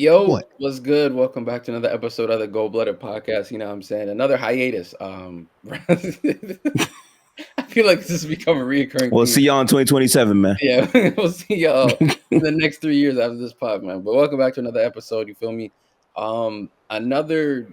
Yo, What? what's good? Welcome back to another episode of the Goldblooded podcast. You know what I'm saying? Another hiatus. I feel like this has become a reoccurring We'll theme. see y'all in 2027, man. Yeah, we'll see y'all in the next 3 years after this pod, man. But welcome back to another episode. You feel me? Another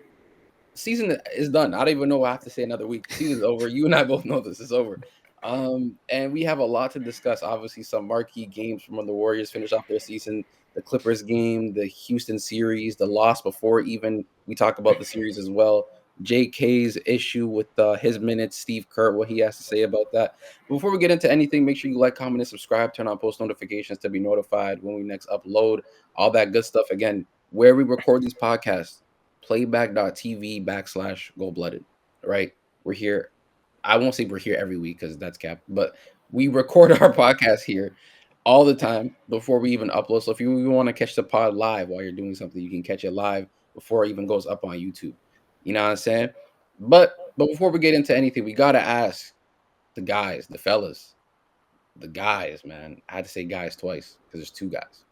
season is done. I don't even know what I have to say another week. The season's over. You and I both know this is over. And we have a lot to discuss. Obviously, some marquee games from when the Warriors finish off their season, the Clippers game, the Houston series, the loss before even we talk about the series as well. JK's issue with his minutes, Steve Kerr, what he has to say about that. Before we get into anything, make sure you like, comment, and subscribe. Turn on post notifications to be notified when we next upload. All that good stuff. Again, where we record these podcasts, playback.tv /goldblooded, right? We're here. I won't say we're here every week because that's cap, but we record our podcast here all the time before we even upload. So if you want to catch the pod live while you're doing something, you can catch it live before it even goes up on YouTube. You know what I'm saying? But before we get into anything, we gotta ask the guys, the fellas, the guys, man. I had to say guys twice because there's two guys.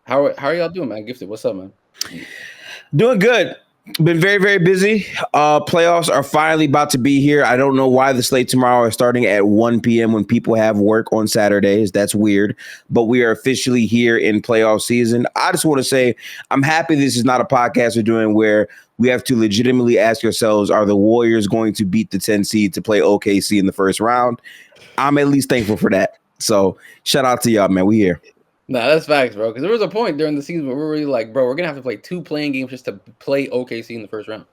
How are y'all doing, man? Gifted, what's up, man? Doing good. Been very, very busy. Playoffs are finally about to be here. I don't know why the slate tomorrow is starting at 1 p.m. when people have work on Saturdays. That's weird. But we are officially here in playoff season. I just want to say I'm happy this is not a podcast we're doing where we have to legitimately ask ourselves, are the Warriors going to beat the 10 seed to play OKC in the first round? I'm at least thankful for that. So shout out to y'all, man. We here. Nah, that's facts, bro. Because there was a point during the season where we were really like, bro, we're gonna have to play 2 playing games just to play OKC in the first round.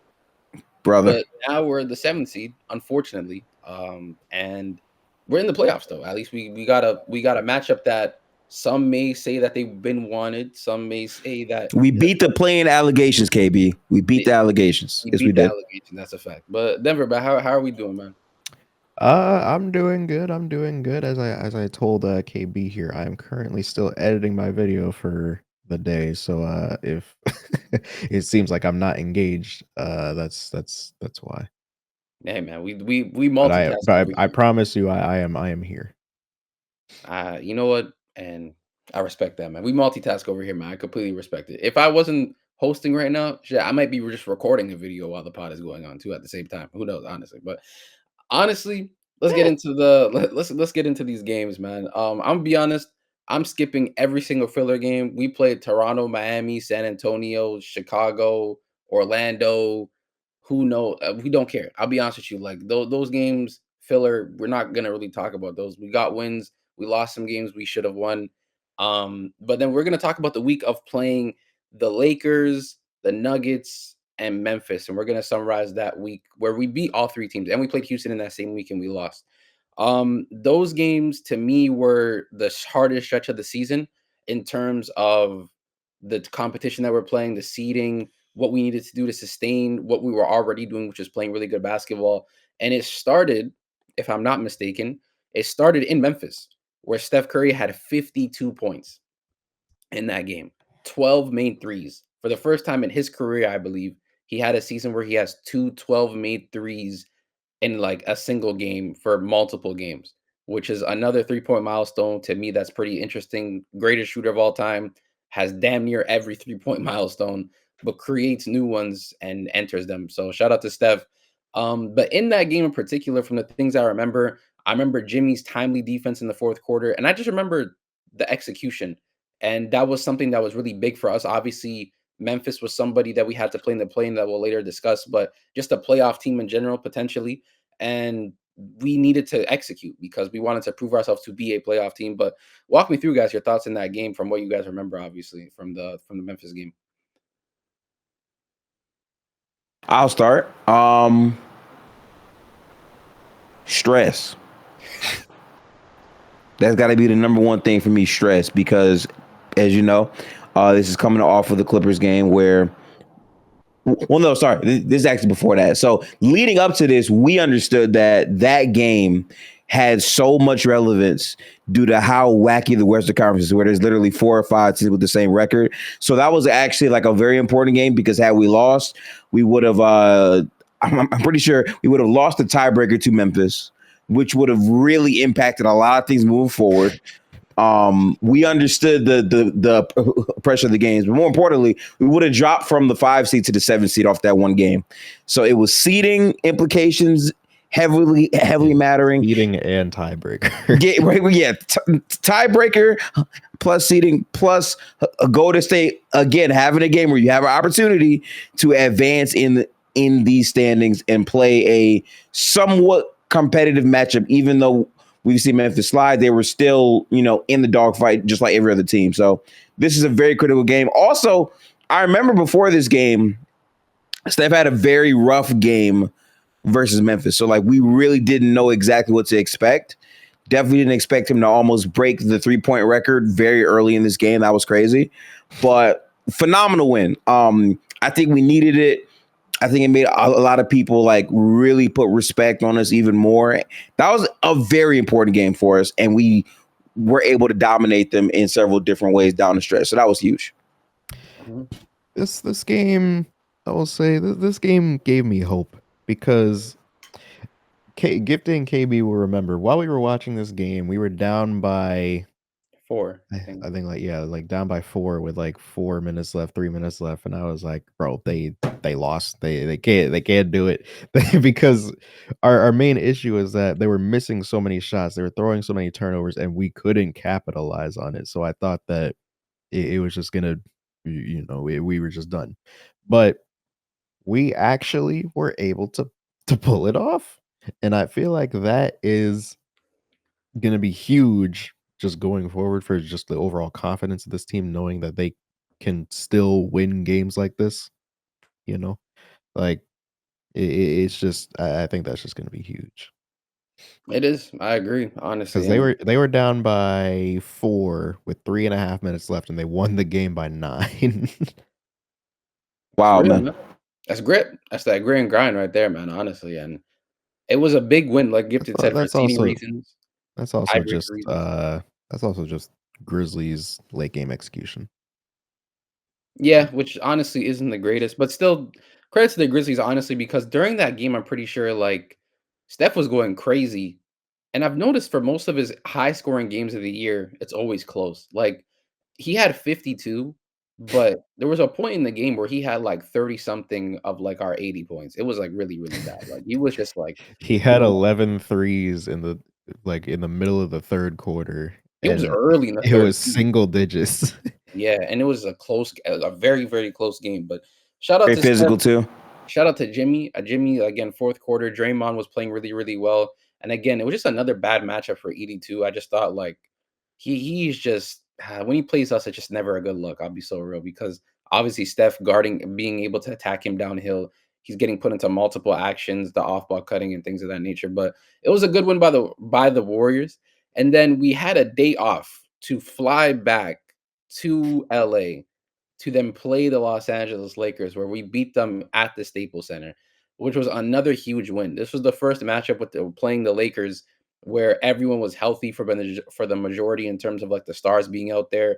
Brother. But now we're the 7th seed, unfortunately, and we're in the playoffs though. At least we got a matchup that some may say that they've been wanted. Some may say that We beat the playing allegations, KB. We beat the allegations. we Yes, we beat the did. allegation. That's a fact. But Denver, but how are we doing, man? I'm doing good. I'm doing good. As I told KB here, I am currently still editing my video for the day. So if it seems like I'm not engaged, that's why. Hey, man, we But multitask over I here. promise you, I am here. You know what? And I respect that, man. We multitask over here, man. I completely respect it. If I wasn't hosting right now, shit, I might be just recording a video while the pod is going on too at the same time. Who knows, honestly. But honestly, let's get into let's get into these games, man. I'm gonna be honest. I'm skipping every single filler game. We played Toronto, Miami, San Antonio, Chicago, Orlando. Who knows? We don't care. I'll be honest with you. Like those games, filler. We're not gonna really talk about those. We got wins. We lost some games we should have won. But then we're gonna talk about the week of playing the Lakers, the Nuggets, and Memphis, and we're gonna summarize that week where we beat all 3 teams, and we played Houston in that same week and we lost. Those games to me were the hardest stretch of the season in terms of the competition that we're playing, the seeding, what we needed to do to sustain what we were already doing, which is playing really good basketball. And it started, if I'm not mistaken, it started in Memphis, where Steph Curry had 52 points in that game, 12 made threes. For the first time in his career, I believe, he had a season where he has 12 made threes in like a single game for multiple games, which is another 3-point milestone to me. That's pretty interesting. Greatest shooter of all time, has damn near every 3-point milestone, but creates new ones and enters them. So shout out to Steph. But in that game in particular, from the things I remember Jimmy's timely defense in the fourth quarter, and I just remember the execution. And that was something that was really big for us. Obviously, Memphis was somebody that we had to play in the play-in that we'll later discuss, but just a playoff team in general, potentially. And we needed to execute because we wanted to prove ourselves to be a playoff team. But walk me through, guys, your thoughts in that game from what you guys remember, obviously, from the Memphis game. I'll start. Stress. That's got to be the number one thing for me, stress, because as you know, this is coming off of the Clippers game where, well, no, sorry, this is actually before that. So leading up to this, we understood that game had so much relevance due to how wacky the Western Conference is, where there's literally 4 or 5 teams with the same record. So that was actually like a very important game because had we lost, we would have, I'm pretty sure we would have lost the tiebreaker to Memphis, which would have really impacted a lot of things moving forward. We understood the pressure of the games, but more importantly, we would have dropped from the 5 seed to the 7 seed off that one game. So it was seeding implications heavily mattering. Seeding and tiebreaker. Tiebreaker plus seeding plus a Golden State again having a game where you have an opportunity to advance in these standings and play a somewhat competitive matchup, even though we've seen Memphis slide, they were still, in the dogfight, just like every other team. So this is a very critical game. Also, I remember before this game, Steph had a very rough game versus Memphis. So, we really didn't know exactly what to expect. Definitely didn't expect him to almost break the 3-point record very early in this game. That was crazy. But phenomenal win. I think we needed it. I think it made a lot of people really put respect on us even more. That was a very important game for us, and we were able to dominate them in several different ways down the stretch. So that was huge. This game, I will say, this game gave me hope because Gifty and KB will remember while we were watching this game, we were down by 4. I think down by 4 with 4 minutes left, 3 minutes left, and I was like, bro, they lost. They can't do it because our main issue is that they were missing so many shots, they were throwing so many turnovers, and we couldn't capitalize on it. So I thought that it was just gonna, we were just done, but we actually were able to pull it off, and I feel like that is gonna be huge just going forward for just the overall confidence of this team, knowing that they can still win games like this. You know, like it's just I think that's just going to be huge It is. I agree, honestly. because they were down by 4 with 3.5 minutes left, and they won the game by 9. Wow, man. That's grit. That's that grit and grind right there, man. Honestly, and it was a big win, like Gifted said, for That's seeding also reasons, that's also tiebreaker just reasons. that's also just Grizzlies late game execution. Yeah, which honestly isn't the greatest, but still credit to the Grizzlies, honestly, because during that game, I'm pretty sure Steph was going crazy. And I've noticed for most of his high scoring games of the year, it's always close. He had 52, but there was a point in the game where he had 30 something of our 80 points. It was really, really bad. He was just He had 11 threes in the middle of the third quarter, it was and early in the it third was too. single digits. Yeah, and it was a very, very close game. But shout out Very to Steph. physical too. Shout out to Jimmy. Jimmy, again, fourth quarter. Draymond was playing really, really well. And again, it was just another bad matchup for Edie too. I just thought he's just when he plays us, it's just never a good look. I'll be so real because obviously Steph guarding, being able to attack him downhill, he's getting put into multiple actions, the off ball cutting and things of that nature. But it was a good win by the Warriors. And then we had a day off to fly back to LA to then play the Los Angeles Lakers, where we beat them at the Staples Center, which was another huge win. This was the first matchup playing the Lakers where everyone was healthy for the majority in terms of the stars being out there.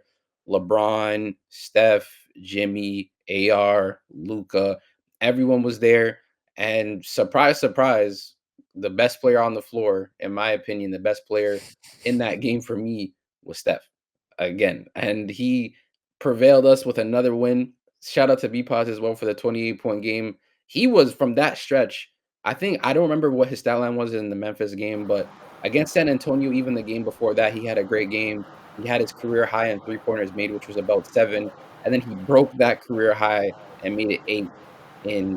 LeBron, Steph, Jimmy, AR, Luca, everyone was there. And surprise, surprise, the best player on the floor, in my opinion, the best player in that game for me was Steph again. And he prevailed us with another win. Shout out to BPOS as well for the 28-point game. He was from that stretch. I don't remember what his stat line was in the Memphis game, but against San Antonio, even the game before that, he had a great game. He had his career high in 3-pointers made, which was about 7, and then he broke that career high and made it 8 in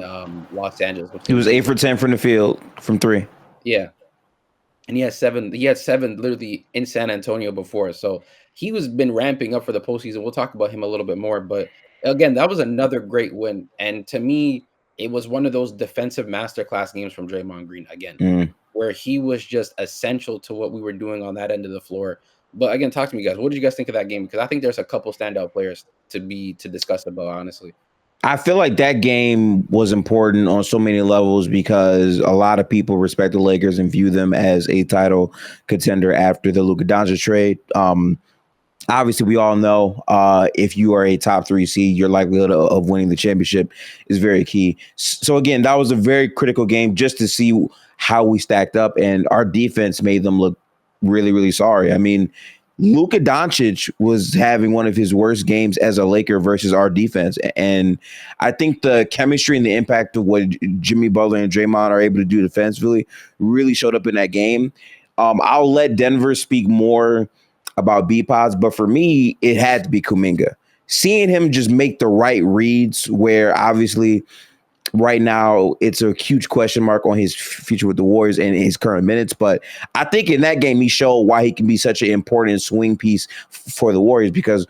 Los Angeles, which He was was 8 for 10 from the field from 3. yeah. And he had 7 literally in San Antonio before. So he was been ramping up for the postseason. We'll talk about him a little bit more. But again, that was another great win. And to me, it was one of those defensive masterclass games from Draymond Green again, where he was just essential to what we were doing on that end of the floor. But again, talk to me, guys. What did you guys think of that game? Because I think there's a couple standout players to discuss about, honestly. I feel like that game was important on so many levels because a lot of people respect the Lakers and view them as a title contender after the Luka Doncic trade. Obviously, we all know if you are a top 3 seed, your likelihood of winning the championship is very key. So again, that was a very critical game just to see how we stacked up, and our defense made them look really, really sorry. I mean, Luka Doncic was having one of his worst games as a Laker versus our defense. And I think the chemistry and the impact of what Jimmy Butler and Draymond are able to do defensively really showed up in that game. I'll let Denver speak more about B-Pods, but for me, it had to be Kuminga. Seeing him just make the right reads where obviously right now it's a huge question mark on his future with the Warriors and his current minutes. But I think in that game, he showed why he can be such an important swing piece for the Warriors, because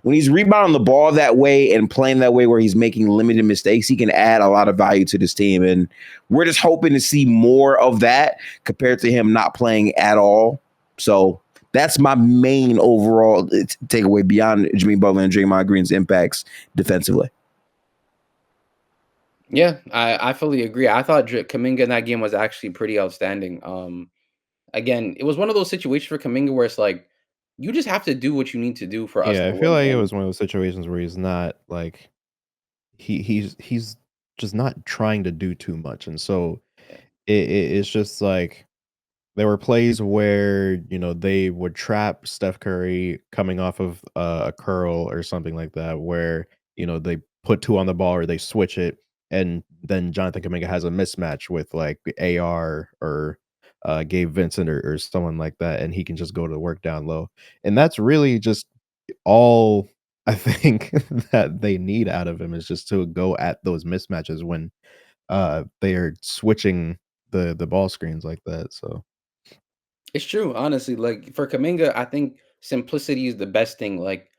when he's rebounding the ball that way and playing that way where he's making limited mistakes, he can add a lot of value to this team. And we're just hoping to see more of that compared to him not playing at all. So that's my main overall takeaway beyond Jimmy Butler and Draymond Green's impacts defensively. Yeah, I fully agree. I thought Kuminga in that game was actually pretty outstanding. Again, it was one of those situations for Kuminga where it's like, you just have to do what you need to do for us Yeah, to I feel win. like it And was one of those situations where he's not like he's just not trying to do too much, and so yeah, it's just like there were plays where, they would trap Steph Curry coming off of a curl or something like that, where, they put 2 on the ball or they switch it, and then Jonathan Kuminga has a mismatch with, like, AR or, Gabe Vincent or someone like that, and he can just go to work down low. And that's really just all I think that they need out of him, is just to go at those mismatches when, they are switching the ball screens like that, so it's true, honestly. Like for Kaminga, I think simplicity is the best thing. Like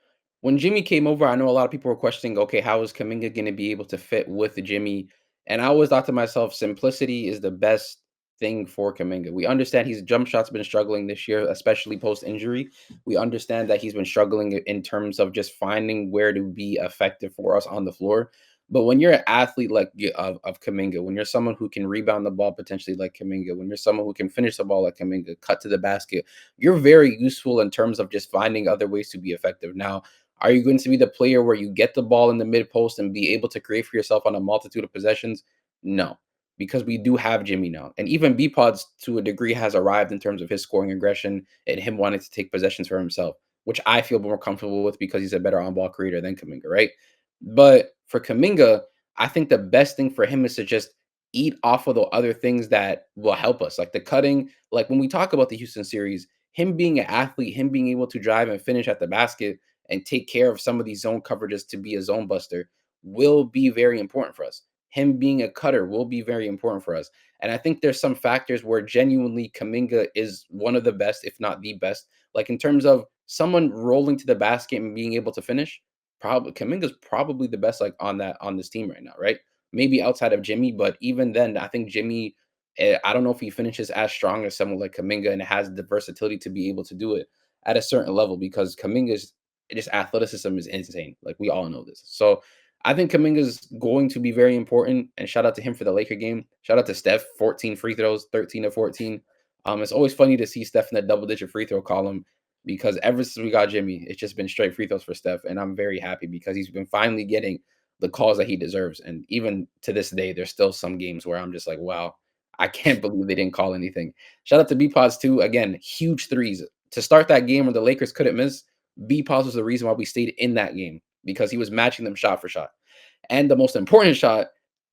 when Jimmy came over, I know a lot of people were questioning, okay, how is Kaminga going to be able to fit with Jimmy? And I always thought to myself, simplicity is the best thing for Kaminga. We understand his jump shot's been struggling this year, especially post injury. We understand that he's been struggling in terms of just finding where to be effective for us on the floor. But when you're an athlete like of Kaminga, when you're someone who can rebound the ball potentially like Kaminga, when you're someone who can finish the ball like Kaminga, cut to the basket, you're very useful in terms of just finding other ways to be effective. Now, are you going to be the player where you get the ball in the mid post and be able to create for yourself on a multitude of possessions? No, because we do have Jimmy now. And even B Pods to a degree has arrived in terms of his scoring aggression and him wanting to take possessions for himself, which I feel more comfortable with because he's a better on ball creator than Kaminga, right? But for Kaminga, I think the best thing for him is to just eat off of the other things that will help us, like the cutting. Like when we talk about the Houston series, him being an athlete, him being able to drive and finish at the basket and take care of some of these zone coverages to be a zone buster will be very important for us. Him being a cutter will be very important for us. And I think there's some factors where genuinely Kaminga is one of the best, if not the best. Like in terms of someone rolling to the basket and being able to finish, probably Kaminga's probably the best like on this team right now, right? Maybe outside of Jimmy, but even then, I think Jimmy. I don't know if he finishes as strong as someone like Kaminga and has the versatility to be able to do it at a certain level because Kaminga's just athleticism is insane. Like we all know this. So I think Kaminga's going to be very important. And shout out to him for the Laker game. Shout out to Steph, 14 free throws, 13 to 14. It's always funny to see Steph in the double digit free throw column because ever since we got Jimmy, it's just been straight free throws for Steph. And I'm very happy because he's been finally getting the calls that he deserves. And even to this day, there's still some games where I'm just like, wow, I can't believe they didn't call anything. Shout out to B Pods too. Again, huge threes. To start that game where the Lakers couldn't miss, B Pods was the reason why we stayed in that game because he was matching them shot for shot. And the most important shot,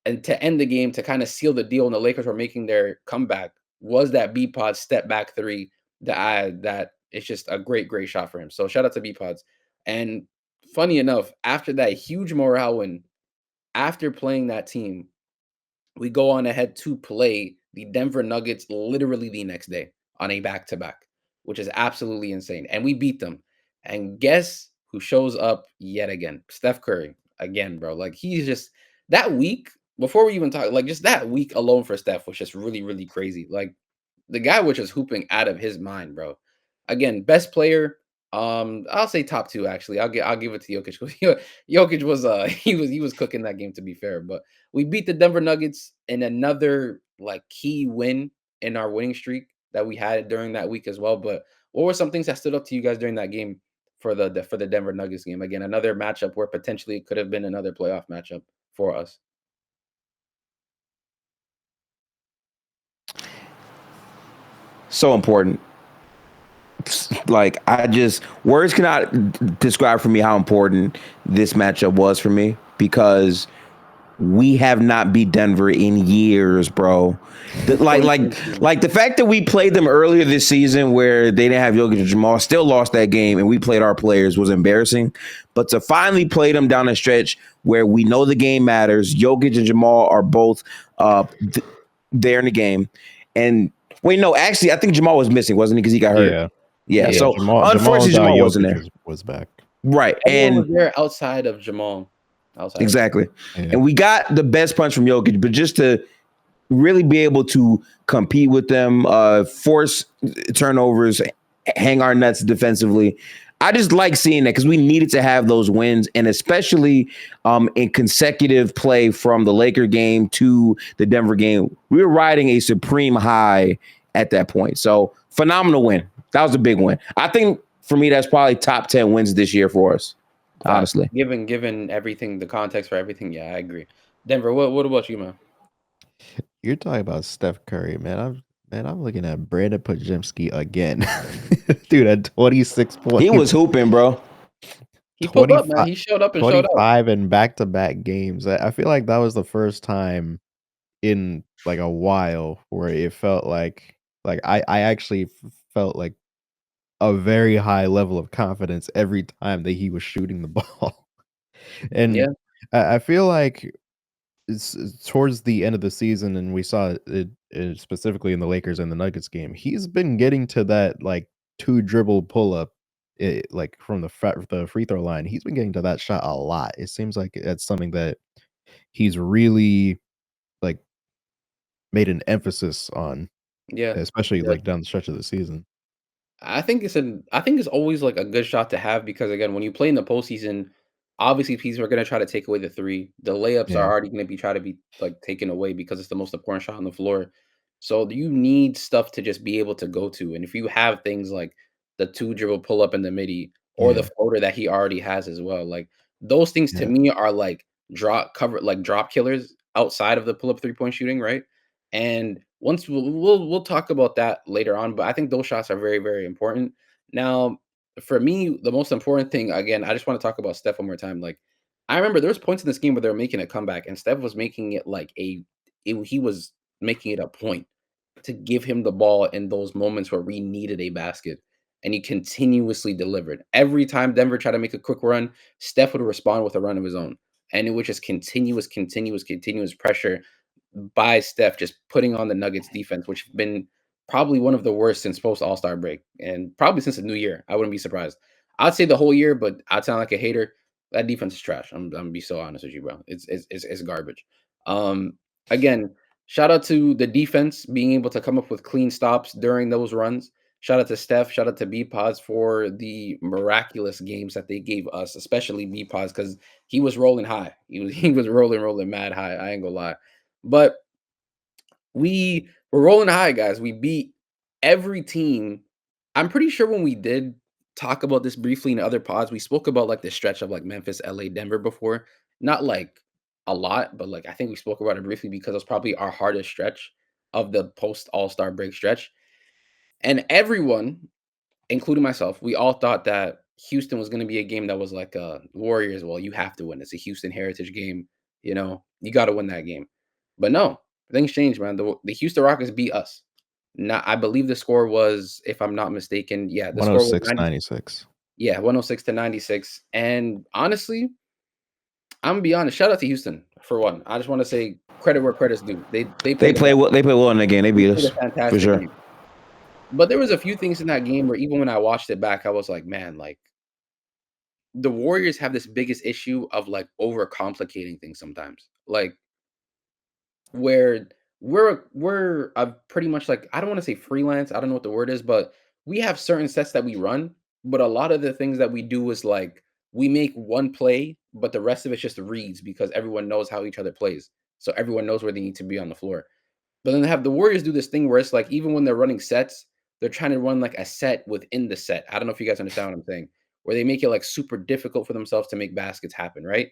and to end the game to kind of seal the deal, and the Lakers were making their comeback, was that B Pod step back three that it's just a great, great shot for him. So shout out to B Pods. And funny enough, after that huge morale win, after playing that team, we go on ahead to play the Denver Nuggets literally the next day on a back to back, which is absolutely insane. And we beat them. And guess who shows up yet again? Steph Curry. Again, bro. Like he's just that week, before we even talk, like just that week alone for Steph was just really, really crazy. Like the guy was just hooping out of his mind, bro. Again, best player. I'll say top two actually. I'll give it to Jokic. Jokic was he was cooking that game to be fair, but we beat the Denver Nuggets in another like key win in our winning streak that we had during that week as well. But what were some things that stood up to you guys during that game for the Denver Nuggets game? Again, another matchup where potentially it could have been another playoff matchup for us. So important. like I just words cannot describe for me how important this matchup was for me because we have not beat Denver in years, bro. The, like, like, 2022. like the fact that we played them earlier this season, where they didn't have Jokic and Jamal, still lost that game, and we played our players was embarrassing. But to finally play them down a stretch where we know the game matters, Jokic and Jamal are both there in the game, and wait, no, actually, I think Jamal was missing, wasn't he? Because he got hurt. Yeah, Yeah, Yeah, yeah. so Jamal unfortunately, Jamal wasn't Jokic there. was back. Right, everyone was and there outside of Jamal. Outside of Jamal. exactly, Yeah. and we got the best punch from Jokic, but just to really be able to compete with them, force turnovers, hang our nuts defensively. I just like seeing that because we needed to have those wins, and especially in consecutive play from the Laker game to the Denver game, we were riding a supreme high at that point. So phenomenal win. That was a big win. I think for me, that's probably top 10 wins this year for us. Facts. Honestly, Given everything, the context for everything, yeah, I agree. Denver, what about you, man? You're talking about Steph Curry, man. I'm looking at Brandon Pajemski again. Dude, at 26 he points, was hooping, bro. He pulled up, man. 25, He showed up and showed out. 25 in back-to-back games. I feel like that was the first time in like a while where it felt like I actually felt like a very high level of confidence every time that he was shooting the ball. Yeah, And I feel like it's towards the end of the season, and we saw it specifically in the Lakers and the Nuggets game. He's been getting to that like two dribble pull up, like from the free throw line. He's been getting to that shot a lot. It seems like that's something that he's really like made an emphasis on, yeah, especially yeah. like down the stretch of the season. I think it's always like a good shot to have because again, when you play in the postseason, obviously people are gonna try to take away the three. The layups are Yeah, already gonna be try to be like taken away because it's the most important shot on the floor. So you need stuff to just be able to go to. And if you have things like the two dribble pull up in the midi or the yeah, floater that he already has as well, like those things to yeah, me are like drop killers outside of the pull up 3-point shooting, right? And once we'll talk about that later on, but I think those shots are very, very important. Now, for me, the most important thing, again, I just want to talk about Steph one more time. Like, I remember there was points in this game where they were making a comeback, and Steph was making it like he was making it a point to give him the ball in those moments where we needed a basket. And he continuously delivered. Every time Denver tried to make a quick run, Steph would respond with a run of his own. And it was just continuous pressure by Steph just putting on the Nuggets defense, which have been probably one of the worst since post All-Star break and probably since the new year. I wouldn't be surprised. I'd say the whole year, but I'd sound like a hater. That defense is trash. I'm gonna be so honest with you, bro. It's garbage. Um, again, shout out to the defense being able to come up with clean stops during those runs. Shout out to Steph. Shout out to B Pods for the miraculous games that they gave us, especially B Pods because he was rolling high. He was rolling mad high. I ain't gonna lie. But we were rolling high, guys. We beat every team. I'm pretty sure when we did talk about this briefly in other pods, we spoke about like the stretch of like Memphis, LA, Denver before. Not like a lot, but like I think we spoke about it briefly because it was probably our hardest stretch of the post All-Star break stretch. And everyone, including myself, we all thought that Houston was going to be a game that was like Warriors. Well, you have to win. It's a Houston Heritage game. You got to win that game. But no, things changed, man. The Houston Rockets beat us. Now, I believe the score was, if I'm not mistaken, yeah, the score was 106-96. 106 to 96. And honestly, I'm gonna be honest. Shout out to Houston for one. I just want to say credit where credit's due. They They played play well. They play well in the game. They beat a us for fantastic sure. game. But there was a few things in that game where even when I watched it back, I was like, man, like the Warriors have this biggest issue of like overcomplicating things sometimes. Like where we're pretty much like I don't want to say freelance, I don't know what the word is, but we have certain sets that we run, but a lot of the things that we do is like we make one play, but the rest of it's just reads because everyone knows how each other plays. So everyone knows where they need to be on the floor. But then they have the Warriors do this thing where it's like even when they're running sets, they're trying to run like a set within the set. I don't know if you guys understand what I'm saying, where they make it like super difficult for themselves to make baskets happen, right?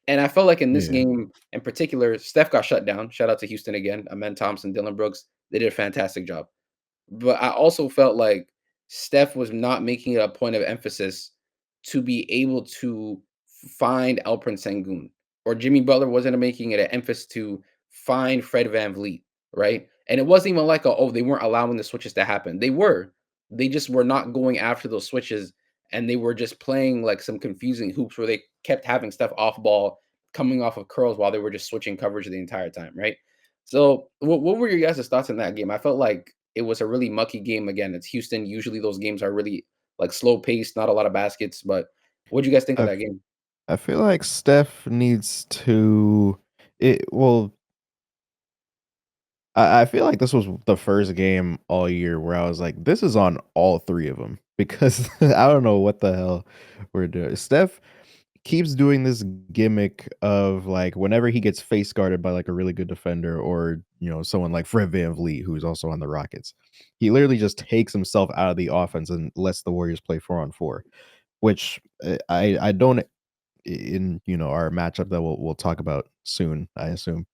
And I felt like in this Yeah. game in particular, Steph got shut down. Shout out to Houston again. Amen Thompson, Dylan Brooks. They did a fantastic job. But I also felt like Steph was not making it a point of emphasis to be able to find Alperen Sengun, or Jimmy Butler wasn't making it an emphasis to find Fred VanVleet, right? And it wasn't even like, oh, they weren't allowing the switches to happen. They were. They just were not going after those switches, and they were just playing like some confusing hoops where they kept having stuff off ball coming off of curls while they were just switching coverage the entire time, right? So, what were your guys' thoughts on that game? I felt like it was a really mucky game. Again, it's Houston. Usually, those games are really like slow paced, not a lot of baskets. But what do you guys think of I that game? I feel like Steph needs to it well, I feel like this was the first game all year where I was like, this is on all three of them because I don't know what the hell we're doing. Steph keeps doing this gimmick of like whenever he gets face guarded by like a really good defender or someone like Fred VanVleet who's also on the Rockets, he literally just takes himself out of the offense and lets the Warriors play 4-on-4, which I don't in our matchup that we'll talk about soon, I assume.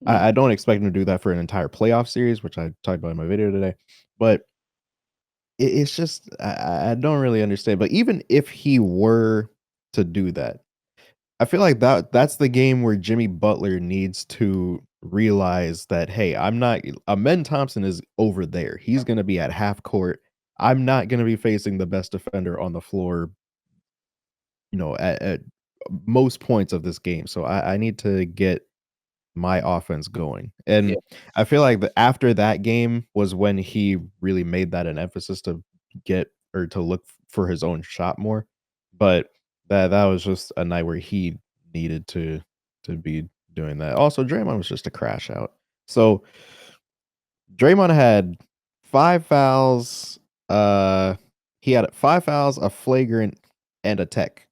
Mhm. I don't expect him to do that for an entire playoff series, which I talked about in my video today. But it's just I don't really understand. But even if he were to do that, I feel like that's the game where Jimmy Butler needs to realize that, hey, I'm not Amen Thompson is over there. He's gonna be at half court. I'm not gonna be facing the best defender on the floor, at most points of this game. So I need to get my offense going. Yeah, And I feel like after that game was when he really made that an emphasis to get or to look for his own shot more. But that was just a night where he needed to be doing that. Also, Draymond was just a crash out. So Draymond had 5 fouls. He had 5 fouls, a flagrant, and a tech.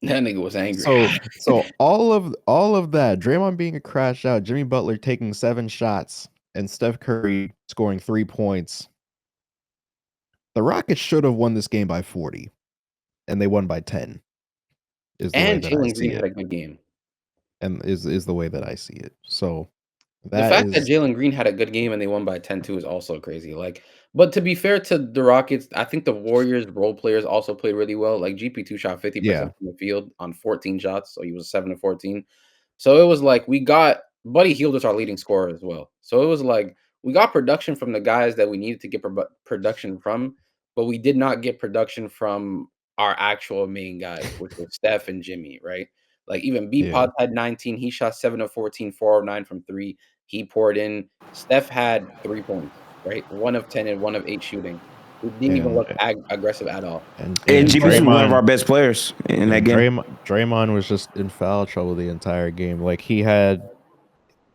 that nigga was angry. So all of that, Draymond being a crash out, Jimmy Butler taking 7 shots, and Steph Curry scoring 3 points. The Rockets should have won this game by 40, and they won by 10. Is the way And that I Jalen see Green had it, a good game. and is the way that I see it. So The that fact that is Jalen Green had a good game and they won by 10 too is also crazy. Like, but to be fair to the Rockets, I think the Warriors role players also played really well. Like GP2 shot yeah, 50% from the field on 14 shots, so he was 7 to 14. So it was like we got Buddy Hield is our leading scorer as well. So it was like we got production from the guys that we needed to get production from, but we did not get production from our actual main guys, which were Steph and Jimmy, right? Like even B yeah, Pod had 19, he shot 7 of 14, 4 of 9 from 3. He poured in. Steph had 3 points, right? 1 of 10 and 1 of 8 shooting. He didn't even and look aggressive at all. And and GP was one of Draymond our best players in that and game. Draymond was just in foul trouble the entire game. Like he had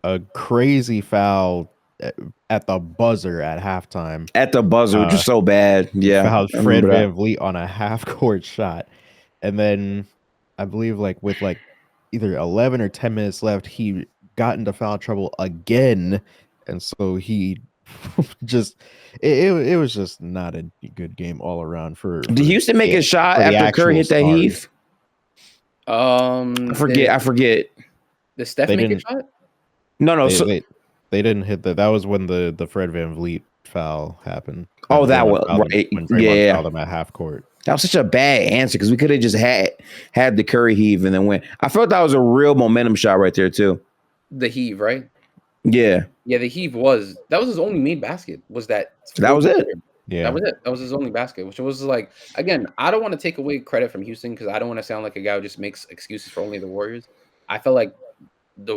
a crazy foul at, at the buzzer at halftime. At the buzzer, which Uh, is so bad. he Yeah, fouled I Fred remember that. VanVleet on a half court shot. And then I believe like with like either 11 or 10 minutes left, he got into foul trouble again. And so he just it was just not a good game all around Did Houston make the, a shot for the after Curry actual hit that stars. heave? I Did forget. did Steph They make a didn't shot? No. they So, they didn't hit that. That was when the Fred VanVleet foul happened. oh, that was right. When Yeah, Draymond yeah. fouled him at half court. That was such a bad answer because we could have just had the Curry heave and then went. I felt that was a real momentum shot right there too. The heave, right? Yeah, Yeah, the heave was that was his only made basket. Was that that was 40 it. footer. That Yeah. was it. That was his only basket, which was like again, I don't want to take away credit from Houston because I don't want to sound like a guy who just makes excuses for only the Warriors. I felt like the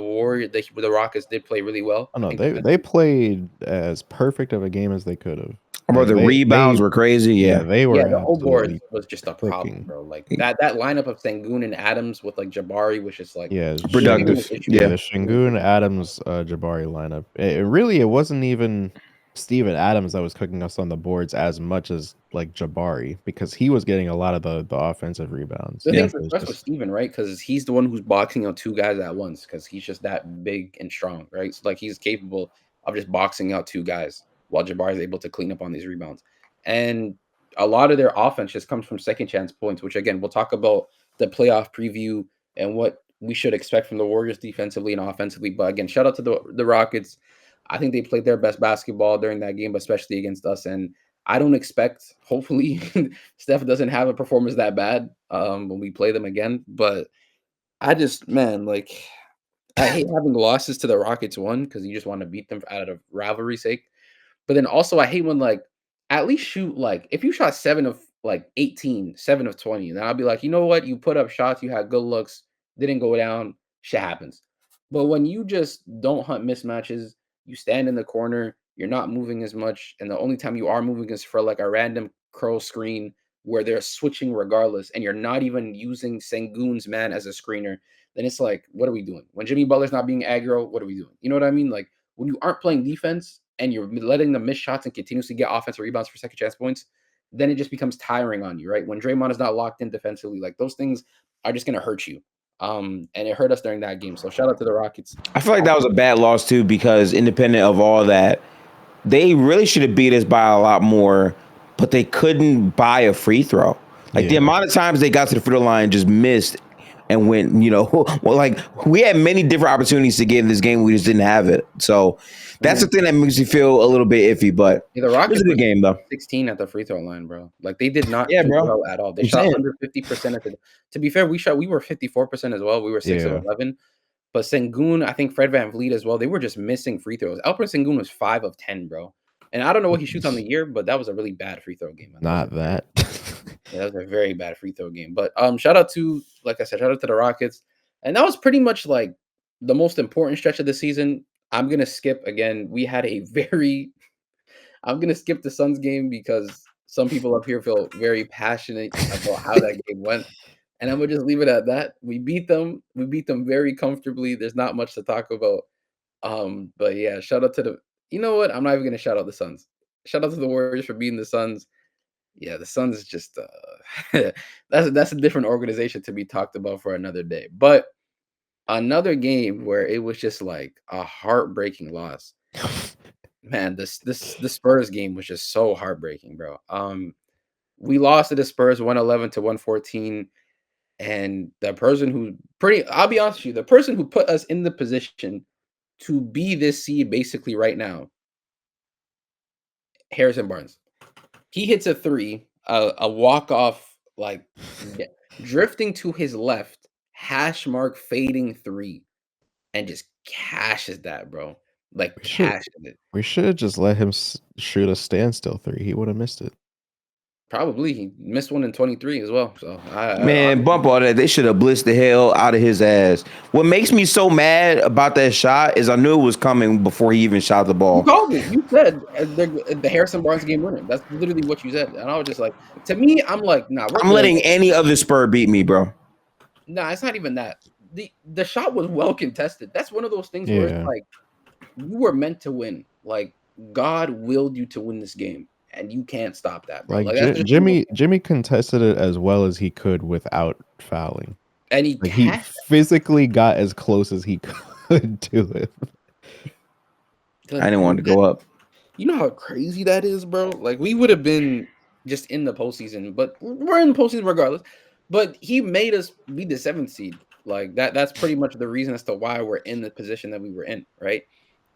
Rockets did play really well. Oh I no, think they played as perfect of a game as they could have. Bro, Like the rebounds were crazy. yeah, Yeah, they yeah, were the whole board absolutely was just a problem, cooking. bro. Like that lineup of Sengun and Adams with like Jabari was just like Yeah, giving productive. us issues. yeah, Yeah, the Şengün, Adams, Jabari lineup. It wasn't even Steven Adams that was cooking us on the boards as much as like Jabari because he was getting a lot of the offensive rebounds. The yeah. thing's It was impressed with just Steven, right? Because he's the one who's boxing out 2 guys at once because he's just that big and strong, right? So, like, he's capable of just boxing out 2 guys while Jabari is able to clean up on these rebounds. And a lot of their offense just comes from second chance points, which, again, we'll talk about the playoff preview and what we should expect from the Warriors defensively and offensively. But, again, shout out to the Rockets. I think they played their best basketball during that game, especially against us. And I don't expect, hopefully, Steph doesn't have a performance that bad when we play them again. But I just, man, like, I hate having losses to the Rockets one because you just want to beat them out of rivalry's sake. But then also I hate when like at least shoot like if you shot 7 of like 18, 7 of 20, then I'll be like, you know what? You put up shots, you had good looks, didn't go down, shit happens. But when you just don't hunt mismatches, you stand in the corner, you're not moving as much, and the only time you are moving is for like a random curl screen where they're switching regardless, and you're not even using Sengun's man as a screener, then it's like, what are we doing? When Jimmy Butler's not being aggro, what are we doing? You know what I mean? Like when you aren't playing defense and you're letting them miss shots and continuously get offensive rebounds for second chance points, then it just becomes tiring on you, right? When Draymond is not locked in defensively, like those things are just gonna hurt you. And it hurt us during that game. So shout out to the Rockets. I feel like that was a bad loss too, because independent of all that, they really should have beat us by a lot more, but they couldn't buy a free throw. Like the Yeah. amount of times they got to the free throw line, just missed and went, well, like we had many different opportunities to get in this game. We just didn't have it. So that's the thing that makes me feel a little bit iffy, but Yeah, the it was Rockets a good game though. 16 at the free throw line, bro. Like they did not Yeah, shoot bro. well at all. They I'm shot saying. under 50% at the. To be fair, we were 54% as well. We were 6 of Yeah. 11. But Sengun, I think Fred Van Vliet as well, they were just missing free throws. Alperen Sengun was 5 of 10, bro. And I don't know what he shoots on the year, but that was a really bad free throw game. Not that. Yeah, that was a very bad free throw game. But shout out to, like I said, shout out to the Rockets. And that was pretty much like the most important stretch of the season. I'm gonna skip again. We had a very I'm gonna skip the Suns game because some people up here feel very passionate about how that game went. And I'm gonna just leave it at that. We beat them. We beat them very comfortably. There's not much to talk about. But yeah, shout out to the you know what? I'm not even gonna shout out the Suns. Shout out to the Warriors for beating the Suns. Yeah, the Suns is just that's a different organization to be talked about for another day. But another game where it was just like a heartbreaking loss. Man, the Spurs game was just so heartbreaking, bro. We lost to the Spurs 111 to 114. And the person who I'll be honest with you, the person who put us in the position to be this seed basically right now, Harrison Barnes. He hits a three, a walk-off, like drifting to his left, hash mark fading three, and just cashes that, bro. Like cashes it. We should have just let him shoot a standstill three. He would have missed it. Probably he missed one in 23 as well. So Man, bump all that. They should have blitzed the hell out of his ass. What makes me so mad about that shot is I knew it was coming before he even shot the ball. You called it. You said the Harrison Barnes game winner. That's literally what you said. And I was just like, to me, I'm like, nah. I'm letting any other Spur beat me, bro. Nah, it's not even that. The shot was well contested. That's one of those things where it's like you were meant to win. Like God willed you to win this game, and you can't stop that, bro. Like Jimmy contested it as well as he could without fouling, and he physically got as close as he could to it. I didn't want to go up. You know how crazy that is, bro? Like we would have been just in the postseason, but we're in the postseason regardless. But he made us be the 7th seed. Like that's pretty much the reason as to why we're in the position that we were in, right?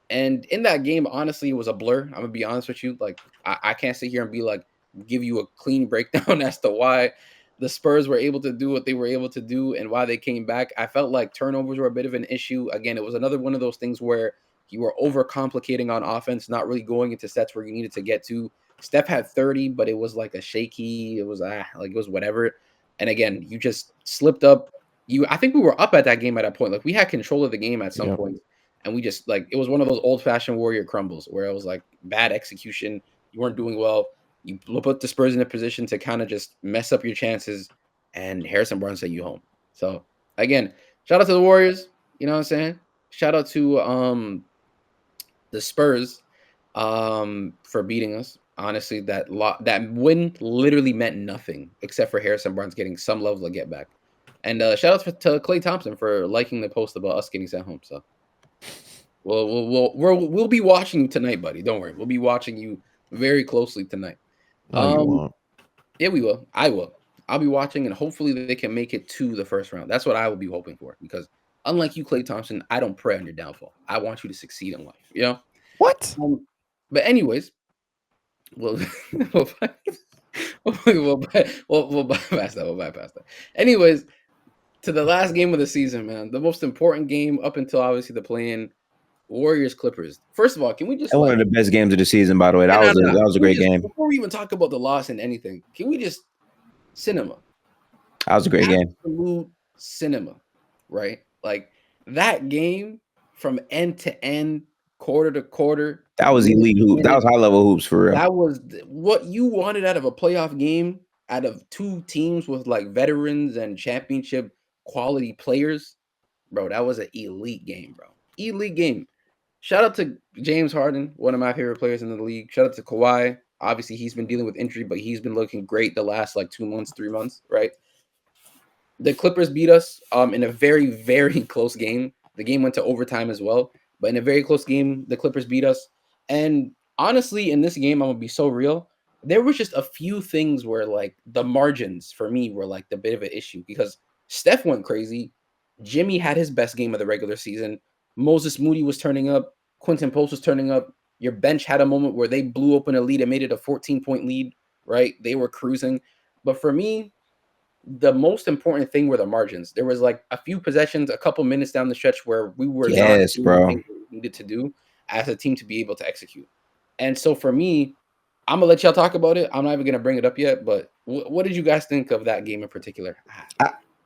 And in that game, honestly, it was a blur. I'm gonna be honest with you. Like I can't sit here and be like, give you a clean breakdown as to why the Spurs were able to do what they were able to do and why they came back. I felt like turnovers were a bit of an issue. Again, it was another one of those things where you were overcomplicating on offense, not really going into sets where you needed to get to. Steph had 30, but it was like a shaky. It was like it was whatever. And again, you just slipped up. I think we were up at that game at that point. Like we had control of the game at some point. And we just like it was one of those old-fashioned Warrior crumbles where it was like bad execution. You weren't doing well. You put the Spurs in a position to kind of just mess up your chances, and Harrison Barnes sent you home. So again, shout out to the Warriors. You know what I'm saying? Shout out to the Spurs for beating us. Honestly, that win literally meant nothing except for Harrison Barnes getting some level of get back. And shout out to Klay Thompson for liking the post about us getting sent home. So. We'll be watching you tonight, buddy. Don't worry. We'll be watching you very closely tonight. No, you won't. Yeah, we will. I will. I'll be watching, and hopefully they can make it to the first round. That's what I will be hoping for. Because unlike you, Klay Thompson, I don't pray on your downfall. I want you to succeed in life. You know. What? But anyways, we'll we'll, we'll bypass that. We'll bypass that. Anyways, to the last game of the season, man, the most important game up until obviously the play-in, Warriors Clippers. First of all, can we just And one of the best games of the season, by the way. That was a great game. Before we even talk about the loss and anything, can we just cinema? That was a great game. Absolute cinema, right? Like that game from end to end, quarter to quarter. That was elite hoop. That was high level hoops for real. That was what you wanted out of a playoff game, out of two teams with like veterans and championship quality players. Bro, that was an elite game, bro. Elite game. Shout out to James Harden, one of my favorite players in the league. Shout out to Kawhi. Obviously, he's been dealing with injury, but he's been looking great the last like 2 months, 3 months, right? The Clippers beat us in a very, very close game. The game went to overtime as well, but in a very close game, the Clippers beat us. And honestly, in this game, I'm gonna be so real. There was just a few things where like the margins for me were like the bit of an issue because Steph went crazy. Jimmy had his best game of the regular season. Moses Moody was turning up. Quentin Post was turning up. Your bench had a moment where they blew open a lead and made it a 14-point lead, right? They were cruising. But for me, the most important thing were the margins. There was like a few possessions, a couple minutes down the stretch where we were not doing bro. what we needed to do as a team to be able to execute. And so for me, I'm gonna let y'all talk about it. I'm not even gonna bring it up yet, but what did you guys think of that game in particular?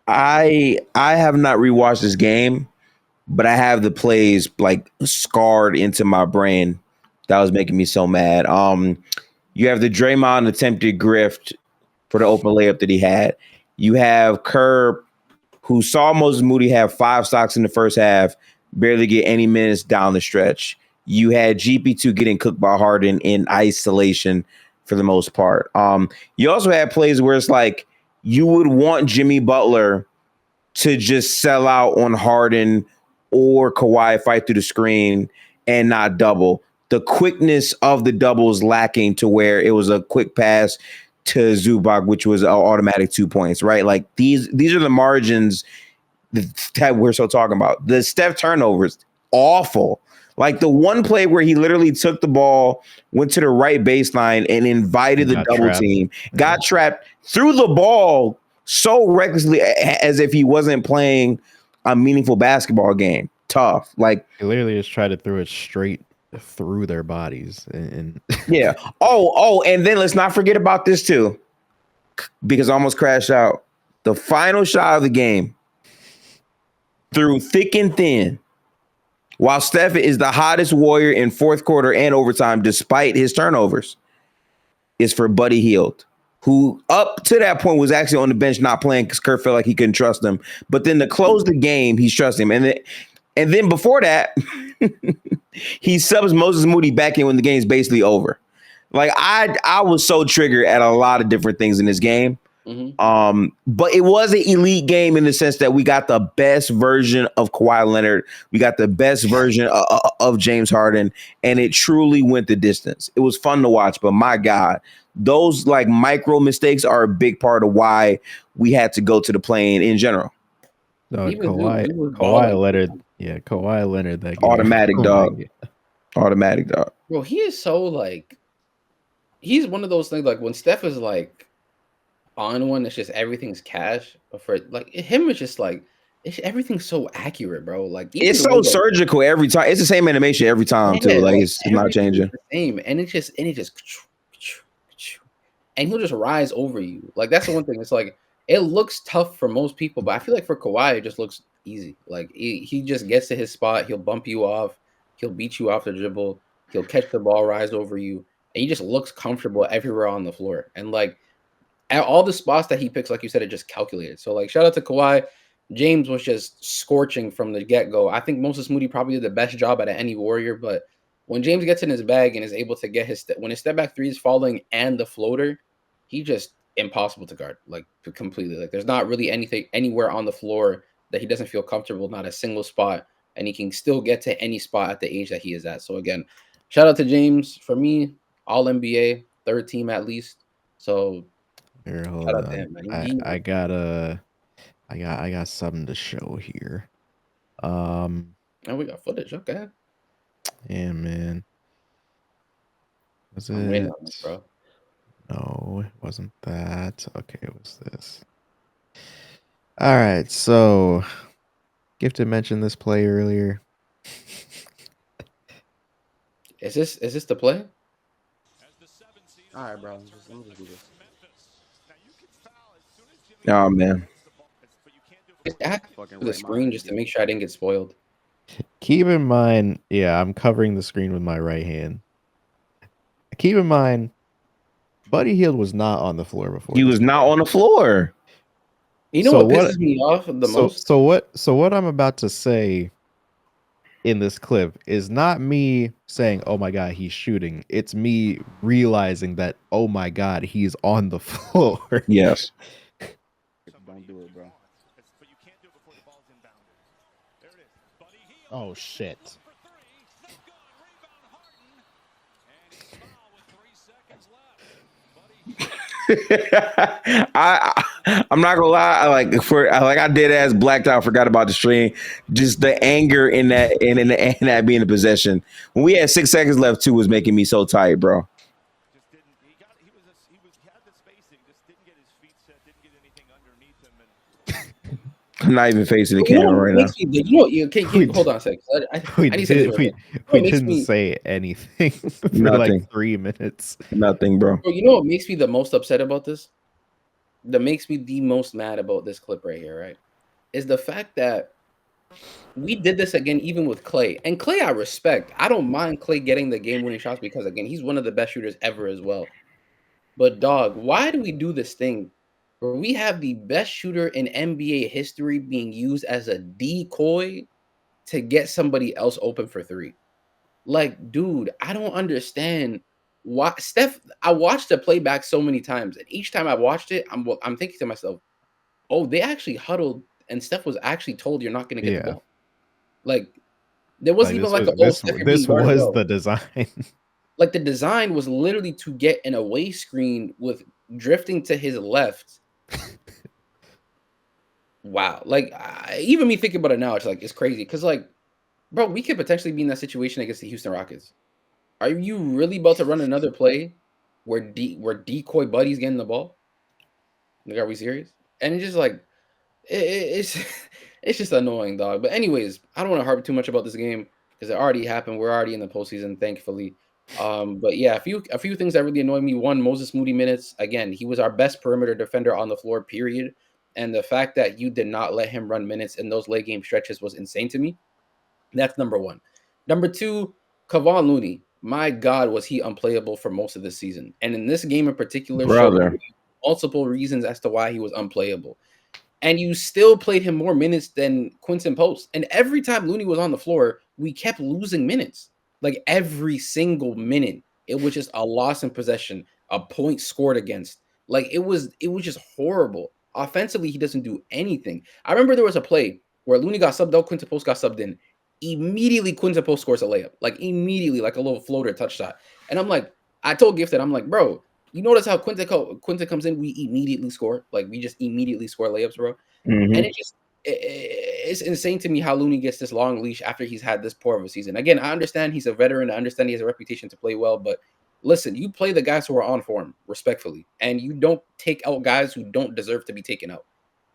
I have not rewatched this game, but I have the plays like scarred into my brain. That was making me so mad. You have the Draymond attempted grift for the open layup that he had. You have Kerr, who saw Moses Moody have 5 stocks in the first half, barely get any minutes down the stretch. You had GP2 getting cooked by Harden in isolation for the most part. You also had plays where it's like you would want Jimmy Butler to just sell out on Harden or Kawhi, fight through the screen and not double. The quickness of the doubles lacking to where it was a quick pass to Zubac, which was an automatic 2 points, right? Like these are the margins that we're so talking about. The Steph turnovers, awful. Like the one play where he literally took the ball, went to the right baseline and invited the double team, got trapped, threw the ball so recklessly as if he wasn't playing a meaningful basketball game. Tough. Like he literally just tried to throw it straight through their bodies. And yeah. Oh, and then let's not forget about this too, because I almost crashed out. The final shot of the game, through thick and thin, while Steph is the hottest Warrior in fourth quarter and overtime, despite his turnovers, is for Buddy Hield, who up to that point was actually on the bench not playing because Kerr felt like he couldn't trust him. But then to close the game, he's trusting him. And then before that, he subs Moses Moody back in when the game's basically over. Like I was so triggered at a lot of different things in this game. Mm-hmm. But it was an elite game in the sense that we got the best version of Kawhi Leonard. We got the best version of James Harden, and it truly went the distance. It was fun to watch, but my God, those like micro mistakes are a big part of why we had to go to the play-in in general. No, Kawhi Leonard. Yeah, Kawhi Leonard. That game. Automatic dog. Automatic dog. Bro, he is so like, he's one of those things like when Steph is like on one, it's just everything's cash. But for like him, it's just like everything's so accurate, bro. Like it's so surgical every time. It's the same animation every time too. Like it's not changing. The same, and it just and he'll just rise over you. Like that's the one thing. It's like it looks tough for most people, but I feel like for Kawhi, it just looks easy. Like he just gets to his spot, he'll bump you off, he'll beat you off the dribble, he'll catch the ball, rise over you, and he just looks comfortable everywhere on the floor. And like at all the spots that he picks, like you said, it just calculated. So like shout out to Kawhi. James was just scorching from the get-go. I think Moses Moody probably did the best job out of any Warrior, but when James gets in his bag and is able to get when his step back three is falling and the floater, he just impossible to guard, like completely. Like there's not really anything anywhere on the floor that he doesn't feel comfortable, not a single spot, and he can still get to any spot at the age that he is at. So again, shout out to James. For me, all NBA, third team at least. So here, hold on. Him, I got something to show here. Oh, we got footage. Okay. Yeah, man. Was I'm waiting it? on this, bro. No, it wasn't that. Okay, it was this. All right, so Gifted mentioned this play earlier. Is this the play? All right, bro. Let me just do this. Oh man. I had to Fucking do the right screen mind, just to dude. make sure I didn't get spoiled. Keep in mind, yeah, I'm covering the screen with my right hand. Keep in mind, Buddy Hield was not on the floor before. He This was not on the floor. You know So what what? pisses me off the most? So what I'm about to say in this clip is not me saying, "Oh my god, he's shooting." It's me realizing that, "Oh my god, he's on the floor." Yes. Don't do it, bro. Oh shit. I'm not gonna lie. I did as blacked out, forgot about the stream. Just the anger in that being in possession when we had 6 seconds left too was making me so tight, bro. Just didn't. He had the spacing, just didn't get his feet set, didn't get anything underneath him, and I'm not even facing the You know camera what right now. makes me? Hold on a second. We I need to say this. did. Real quick. You know We what makes didn't me? say anything for Nothing. like 3 minutes. Nothing, bro. Bro, you know what makes me the most upset about this? That makes me the most mad about this clip right here, right? Is the fact that we did this again, even with Clay. And Clay, I respect. I don't mind Clay getting the game-winning shots because, again, he's one of the best shooters ever as well. But dog, why do we do this thing where we have the best shooter in NBA history being used as a decoy to get somebody else open for three? Like, dude, I don't understand why Steph. I watched the playback so many times, and each time I watched it, I'm thinking to myself, "Oh, they actually huddled, and Steph was actually told you're not going to get the Yeah. ball." Like, there wasn't Like even like, "Oh, Steph, you're being this guarded was well." the design. Like the design was literally to get an away screen with drifting to his left. Wow, like even me thinking about it now, it's crazy because like, bro, we could potentially be in that situation against the Houston Rockets. Are you really about to run another play where decoy buddies getting the ball? Like, are we serious? And it's just like it's it's just annoying, dog. But anyways, I don't want to harp too much about this game because it already happened. We're already in the postseason, thankfully. But yeah, a few things that really annoy me. One, Moses Moody minutes. Again, he was our best perimeter defender on the floor, period. And the fact that you did not let him run minutes in those late game stretches was insane to me. That's number one. Number two, Kevon Looney. My God, was he unplayable for most of the season. And in this game in particular, showed Brother. multiple reasons as to why he was unplayable. And you still played him more minutes than Quinton Post. And every time Looney was on the floor, we kept losing minutes. Like every single minute, it was just a loss in possession, a point scored against. Like it was just horrible. Offensively, he doesn't do anything. I remember there was a play where Looney got subbed out, Quinton Post got subbed in. Immediately, Quinton Post scores a layup. Like immediately, like a little floater touch shot. And I'm like, I told Gifted, I'm like, bro, you notice how Quinton comes in, we immediately score. Like we just immediately score layups, bro. And Mhm. it's insane to me how Looney gets this long leash after he's had this poor of a season. Again, I understand he's a veteran. I understand he has a reputation to play well, but listen, you play the guys who are on form respectfully, and you don't take out guys who don't deserve to be taken out.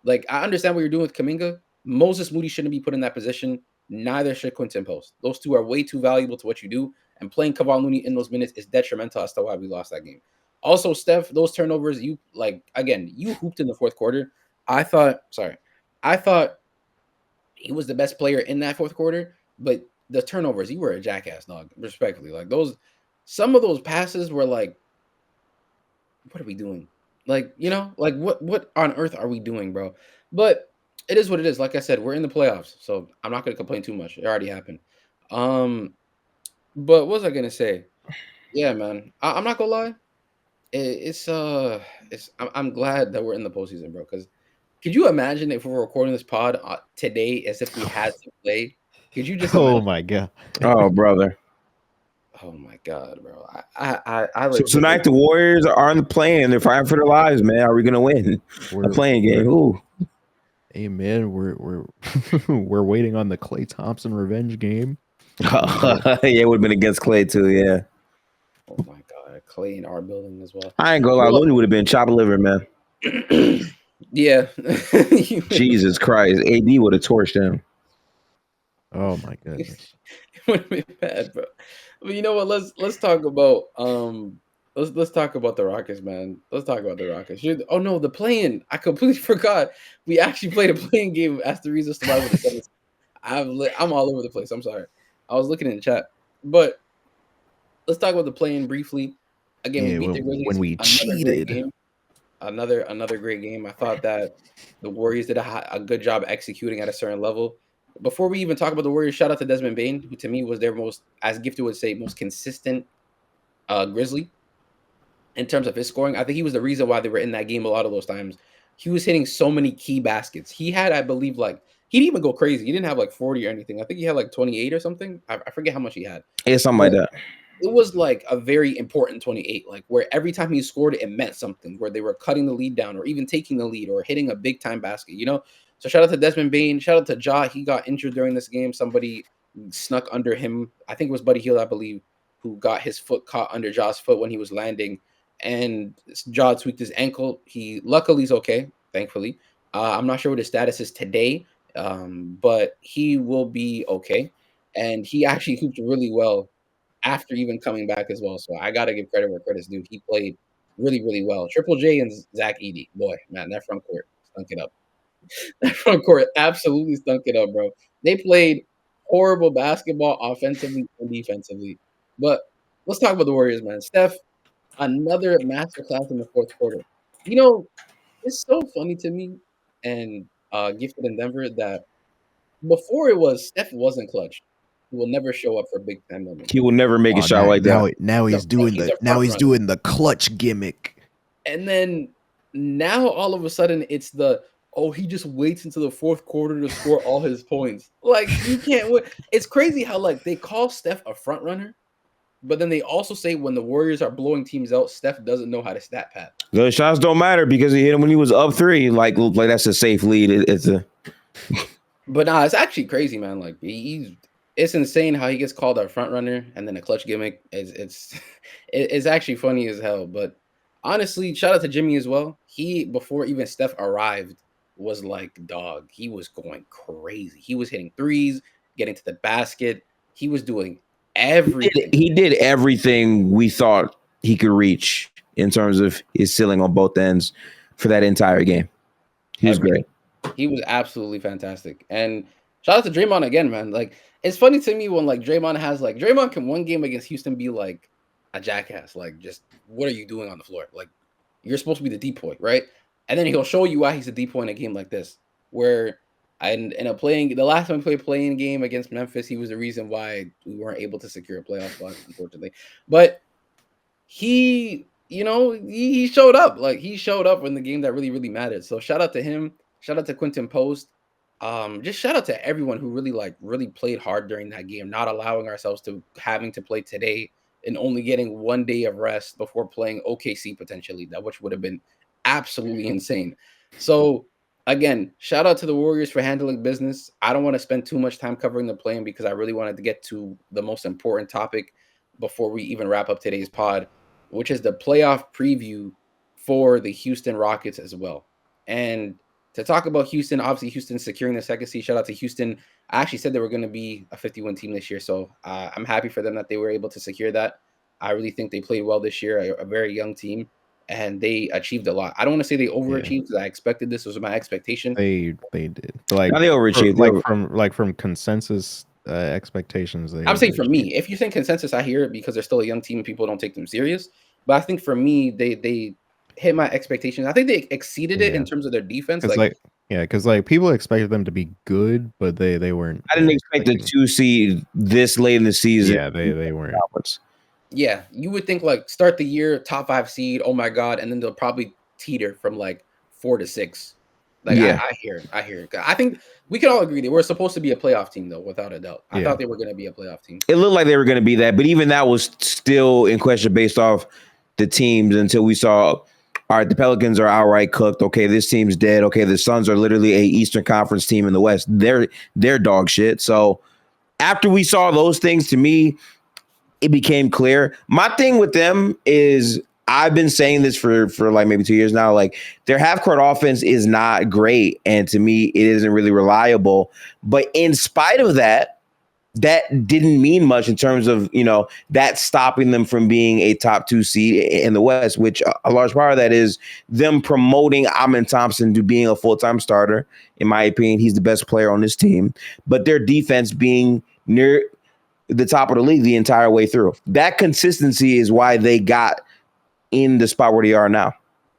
Like I understand what you're doing with Kaminga. Moses Moody shouldn't be put in that position. Neither should Quinton Post. Those two are way too valuable to what you do, and playing Kevon Looney in those minutes is detrimental as to why we lost that game. Also, Steph, those turnovers, you like again, you hooped in the fourth quarter. I thought he was the best player in that fourth quarter, but the turnovers, you were a jackass, dog. Respectfully, like some of those passes were like, what are we doing? Like, like what on earth are we doing, bro? But it is what it is. Like I said, we're in the playoffs, so I'm not going to complain too much. It already happened. But what was I gonna say? Yeah, man, I'm not gonna lie. I'm glad that we're in the postseason, bro. Because could you imagine if we were recording this pod today as if we had to play? Could you just Oh imagine? my god. Oh, brother. Oh my god, bro! I So legit. tonight the Warriors are on the plane. They're fighting for their lives, man. Are we gonna win a We're playing game? Ooh. Hey man, we're we're waiting on the Klay Thompson revenge game. Yeah, it would have been against Clay too. Yeah. Oh my god! Clay in our building as well. I ain't gonna lie, Well, Looney would have been chopped liver, man. yeah. Jesus Christ, AD would have torched him. Oh my goodness. It would have been bad, bro. But you know what? Let's talk about let's talk about the Rockets, man. Let's talk about the Rockets. Oh no, the play-in. I completely forgot. We actually played a play-in game as the reason survival of the seventh. I'm all over the place. I'm sorry. I was looking in the chat, but let's talk about the play-in briefly. Again, we Yeah, beat the when Grizzlies. we Another great cheated. game. Another great game. I thought that the Warriors did a good job executing at a certain level. Before we even talk about the Warriors, shout out to Desmond Bane, who to me was their most, as Gifted would say, most consistent Grizzly in terms of his scoring. I think he was the reason why they were in that game a lot of those times. He was hitting so many key baskets. He had, I believe, like he didn't even go crazy. He didn't have like 40 or anything. I think he had like 28 or something. I forget how much he had. Yeah, something But like that. it was like a very important 28, like where every time he scored, it meant something, where they were cutting the lead down or even taking the lead or hitting a big time basket, you know? So shout out to Desmond Bane. Shout out to Ja. He got injured during this game. Somebody snuck under him. I think it was Buddy Hield, I believe, who got his foot caught under Ja's foot when he was landing. And Ja tweaked his ankle. He luckily is okay, thankfully. I'm not sure what his status is today, but he will be okay. And he actually hooped really well after even coming back as well. So I got to give credit where credit's due. He played really, really well. Triple J and Zach Edey, boy, man, that front court stunk it up. That front court absolutely stunk it up, bro. They played horrible basketball offensively and defensively. But let's talk about the Warriors, man. Steph, another masterclass in the fourth quarter. You know, it's so funny to me and Gifted in Denver that before it was Steph wasn't clutch. He will never show up for big time moments. He will never make a Oh, shot like that. now he's doing He's the a front runner. doing the clutch gimmick. And then now all of a sudden it's he just waits until the fourth quarter to score all his points. Like you can't win. It's crazy how like they call Steph a front runner, but then they also say when the Warriors are blowing teams out, Steph doesn't know how to stat pad. The shots don't matter because he hit him when he was up 3. Like that's a safe lead. But nah, it's actually crazy, man. Like it's insane how he gets called a front runner and then a clutch gimmick. It's actually funny as hell. But honestly, shout out to Jimmy as well. He, before even Steph arrived, was like dog. He was going crazy. He was hitting threes, getting to the basket. He was doing everything. He did everything we thought he could reach in terms of his ceiling on both ends for that entire game. He was great. He was absolutely fantastic. And shout out to Draymond again, man. Like, it's funny to me when like Draymond can one game against Houston be like a jackass. Like, just what are you doing on the floor? Like, you're supposed to be the decoy, right? And then he'll show you why he's a decoy in a game like this, where the last time we played a playing game against Memphis, he was the reason why we weren't able to secure a playoff spot, unfortunately. But he showed up. Like, he showed up in the game that really, really mattered. So shout out to him. Shout out to Quentin Post. Just shout out to everyone who really played hard during that game, not allowing ourselves to having to play today and only getting 1 day of rest before playing OKC potentially, which would have been absolutely insane. So again, shout out to the Warriors for handling business. I don't want to spend too much time covering the play-in because I really wanted to get to the most important topic before we even wrap up today's pod, which is the playoff preview for the Houston Rockets as well. And to talk about Houston, obviously Houston securing the second seed. Shout out to Houston. I actually said they were going to be a 51 team this year, so I'm happy for them that they were able to secure that. I really think they played well this year, a very young team, and they achieved a lot. I don't want to say they overachieved because I expected this was my expectation. They did. Like, Now they overachieved. From consensus expectations. I'm saying for me, if you think consensus, I hear it because they're still a young team and people don't take them serious. But I think for me, they hit my expectations. I think they exceeded it in terms of their defense. Because people expected them to be good, but they weren't. I didn't expect the 2 seed this late in the season. Yeah, they weren't. Yeah, you would think like start the year top 5 seed. Oh my god, and then they'll probably teeter from like 4 to 6. Like yeah, I hear it. I think we can all agree they were supposed to be a playoff team though, without a doubt. I thought they were going to be a playoff team. It looked like they were going to be that, but even that was still in question based off the teams until we saw. All right, the Pelicans are outright cooked. Okay, this team's dead. Okay, the Suns are literally a Eastern Conference team in the West. They're dog shit. So after we saw those things, to me, it became clear. My thing with them is I've been saying this for like maybe 2 years now. Like their half court offense is not great, and to me, it isn't really reliable. But in spite of that, that didn't mean much in terms of, that stopping them from being a top 2 seed in the West, which a large part of that is them promoting Amin Thompson to being a full-time starter. In my opinion, he's the best player on this team, but their defense being near the top of the league the entire way through. That consistency is why they got in the spot where they are now.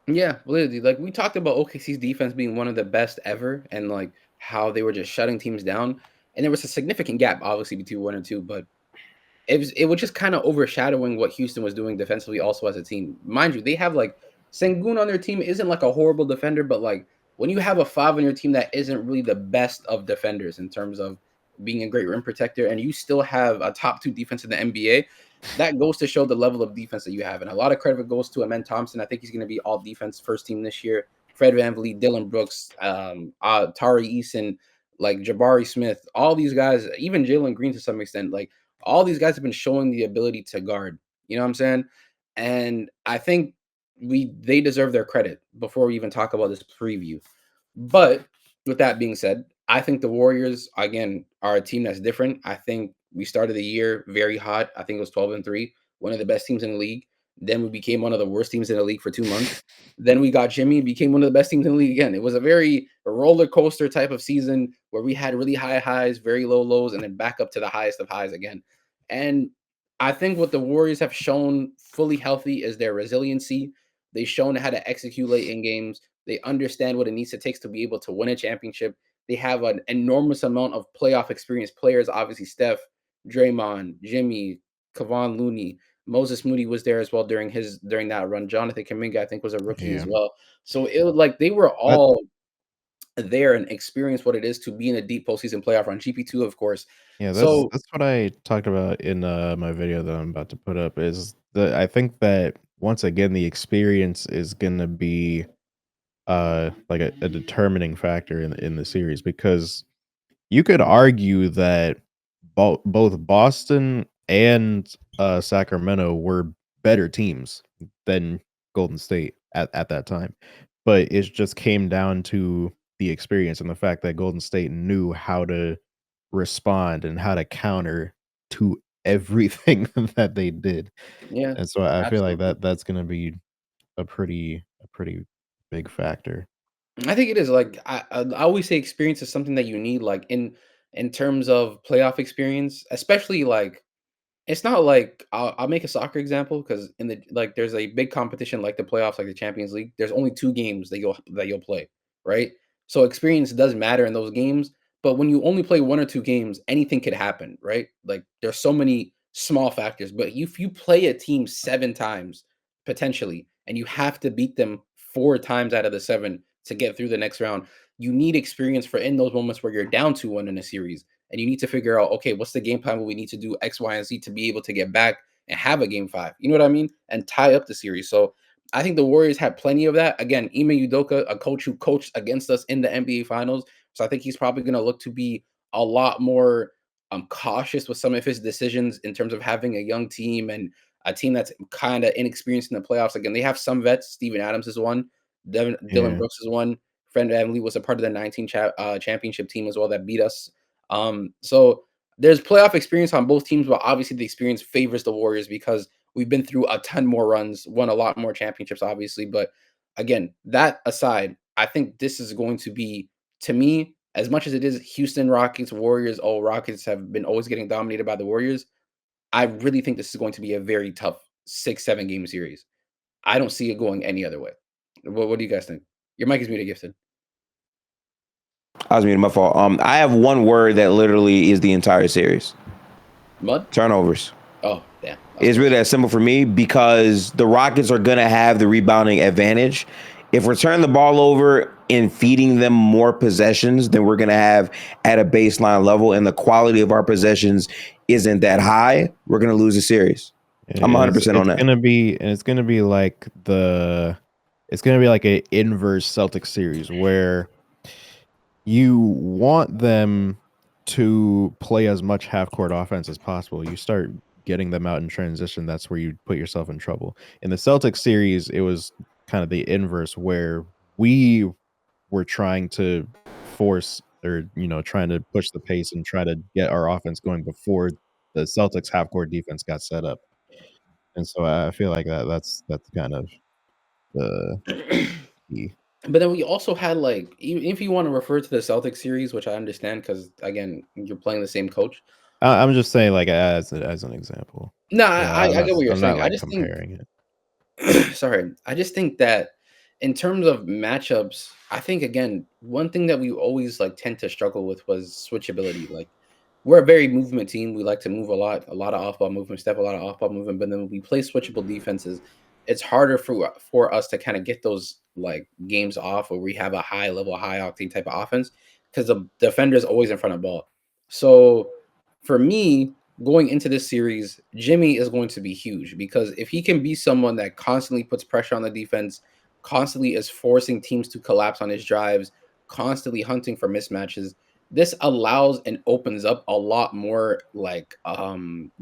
Yeah, literally. Like we talked about OKC's defense being one of the best ever, and like how they were just shutting teams down. And there was a significant gap, obviously, between 1 and 2, but it was just kind of overshadowing what Houston was doing defensively, also as a team. Mind you, they have like Sengun on their team isn't like a horrible defender, but like when you have a 5 on your team that isn't really the best of defenders in terms of being a great rim protector, and you still have a top 2 defense in the NBA, that goes to show the level of defense that you have. And a lot of credit goes to Amen Thompson. I think he's going to be all defense first team this year. Fred VanVleet, Dylan Brooks, Tari Eason, like Jabari Smith, all these guys, even Jalen Green to some extent, like all these guys have been showing the ability to guard. You know what I'm saying? And I think they deserve their credit before we even talk about this preview. But with that being said, I think the Warriors again are a team that's different. I think we started the year very hot. I think it was 12-3, one of the best teams in the league. Then we became one of the worst teams in the league for 2 months. Then we got Jimmy, became one of the best teams in the league again. It was a very roller coaster type of season where we had really high highs, very low lows, and then back up to the highest of highs again. And I think what the Warriors have shown fully healthy is their resiliency. They've shown how to execute late in games. They understand what it needs to take to be able to win a championship. They have an enormous amount of playoff experience players. Obviously, Steph, Draymond, Jimmy, Kevon Looney, Moses Moody was there as well during that run. Jonathan Kuminga, I think, was a rookie as Yeah. well. So it was like they were But all there and experienced what it is to be in a deep postseason playoff run. GP2, of course. yeah, that's So that's what I talked about in my video that I'm about to put up. Is that I think that once again the experience is gonna be like a determining factor in the series, because you could argue that both Boston and Sacramento were better teams than Golden State at that time. But it just came down to the experience and the fact that Golden State knew how to respond and how to counter to everything that they did. yeah, And so I feel like absolutely. that's going to be a pretty big factor. I think it is like I always say experience is something that you need, like in terms of playoff experience, especially like it's not like I'll make a soccer example because in the like there's a big competition like the playoffs, like the Champions League. There's only 2 games that you'll play, right? So experience does matter in those games, but when you only play 1 or 2 games, anything could happen, right? Like there's so many small factors, but if you play a team 7 times potentially, and you have to beat them 4 times out of the 7 to get through the next round, you need experience for in those moments where you're down 2-1 in a series and you need to figure out, okay, what's the game plan? What we need to do X, Y, and Z to be able to get back and have a game 5. You know what I mean? And tie up the series. So I think the Warriors had plenty of that. Again, Ime Udoka, a coach who coached against us in the NBA Finals, so I think he's probably going to look to be a lot more cautious with some of his decisions in terms of having a young team and a team that's kind of inexperienced in the playoffs. Again, they have some vets. Steven Adams is one. Dylan Yeah. Brooks is one. Fred VanVleet was a part of the 19 championship team as well that beat us. So there's playoff experience on both teams, but obviously the experience favors the Warriors because we've been through a ton more runs, won a lot more championships, obviously. But again, that aside, I think this is going to be, to me, as much as it is Houston Rockets, Warriors, Rockets have been always getting dominated by the Warriors. I really think this is going to be a very tough 6-7 game series. I don't see it going any other way. What do you guys think? Your mic is muted, Gifted. I was muting, my fault. I have one word that literally is the entire series: Mud? turnovers. Oh, damn. It's really that simple for me because the Rockets are going to have the rebounding advantage. If we're turning the ball over and feeding them more possessions than we're going to have at a baseline level, and the quality of our possessions isn't that high, we're going to lose the series. I'm 100% on that. It's gonna be like an inverse Celtics series where you want them to play as much half court offense as possible. You start getting them out in transition, that's where you put yourself in trouble. In the Celtics series, it was kind of the inverse, where we were trying to force, or trying to push the pace and try to get our offense going before the Celtics half court defense got set up. And so I feel like that's kind of the key. But then we also had like, even if you want to refer to the Celtics series, which I understand because again, you're playing the same coach. I'm just saying, like, as an example. No, Yeah, I get what you're I'm saying. not I like just think comparing it. sorry. I just think that in terms of matchups, I think again, one thing that we always like tend to struggle with was switchability. Like we're a very movement team. We like to move a lot of off ball movement, step a lot of off ball movement. But then when we play switchable defenses, it's harder for us to kind of get those like games off where we have a high level, high octane type of offense because the defender is always in front of ball. So for me, going into this series, Jimmy is going to be huge because if he can be someone that constantly puts pressure on the defense, constantly is forcing teams to collapse on his drives, constantly hunting for mismatches, this allows and opens up a lot more like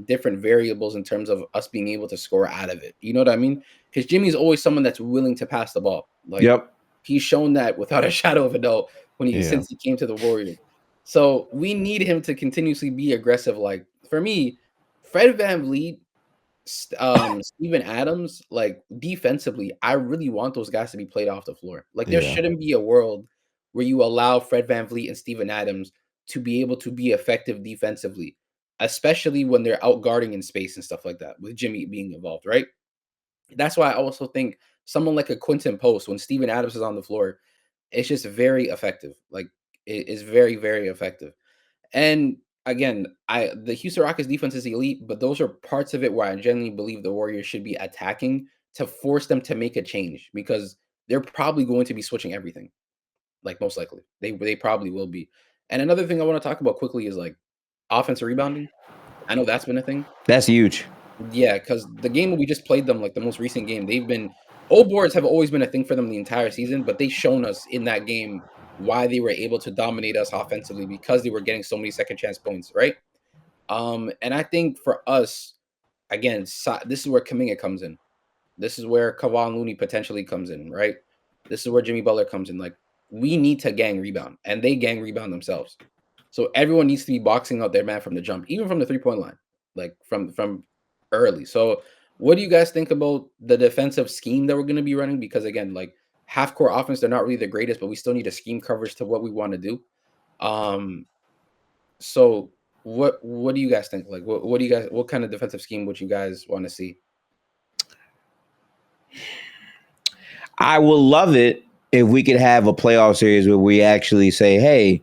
different variables in terms of us being able to score out of it. You know what I mean? Because Jimmy's always someone that's willing to pass the ball. Like Yep. he's shown that without a shadow of a doubt Yeah. since he came to the Warriors. So we need him to continuously be aggressive. Like for me, Fred VanVleet, Steven Adams, like defensively, I really want those guys to be played off the floor. Like there Yeah. shouldn't be a world where you allow Fred VanVleet and Steven Adams to be able to be effective defensively, especially when they're out guarding in space and stuff like that, with Jimmy being involved, right? That's why I also think someone like a Quinton Post, when Steven Adams is on the floor, it's just very effective. Like it is very, very effective. And again, the Houston Rockets defense is elite, but those are parts of it where I genuinely believe the Warriors should be attacking to force them to make a change because they're probably going to be switching everything. Like most likely, they probably will be. And another thing I want to talk about quickly is like offensive rebounding. I know that's been a thing. That's huge. Yeah, because the game we just played them, like the most recent game, they've been old boards have always been a thing for them the entire season, but they've shown us in that game why they were able to dominate us offensively because they were getting so many second chance points, right? And I think for us, again, this is where Kuminga comes in. This is where Kevon Looney potentially comes in, right? This is where Jimmy Butler comes in. Like we need to gang rebound, and they gang rebound themselves. So everyone needs to be boxing out their man from the jump, even from the 3-point line, like from early. So what do you guys think about the defensive scheme that we're going to be running? Because again, like half court offense, they're not really the greatest, but we still need a scheme coverage to what we want to do. Um, so what do you guys think? Like what do you guys what kind of defensive scheme would you guys want to see? I will love it if we could have a playoff series where we actually say, hey,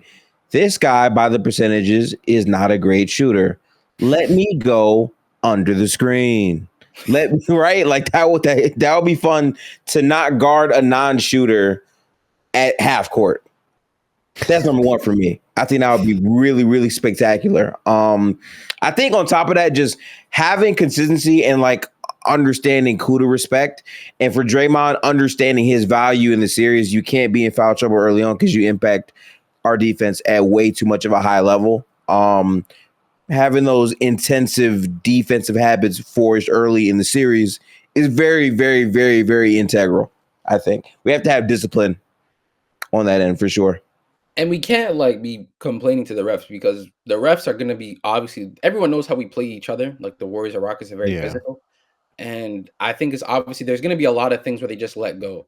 this guy by the percentages is not a great shooter. Let me go under the screen. Let me right like that would be fun to not guard a non-shooter at half court. That's number one for me. I think that would be really, really spectacular. I think on top of that, just having consistency and like understanding who to respect, and for Draymond understanding his value in the series, you can't be in foul trouble early on because you impact our defense at way too much of a high level. Having those intensive defensive habits forged early in the series is very, very, very, very integral. I think we have to have discipline on that end for sure. And we can't like be complaining to the refs because the refs are going to be obviously everyone knows how we play each other. Like the Warriors or Rockets are very Yeah. physical. And I think it's obviously there's going to be a lot of things where they just let go.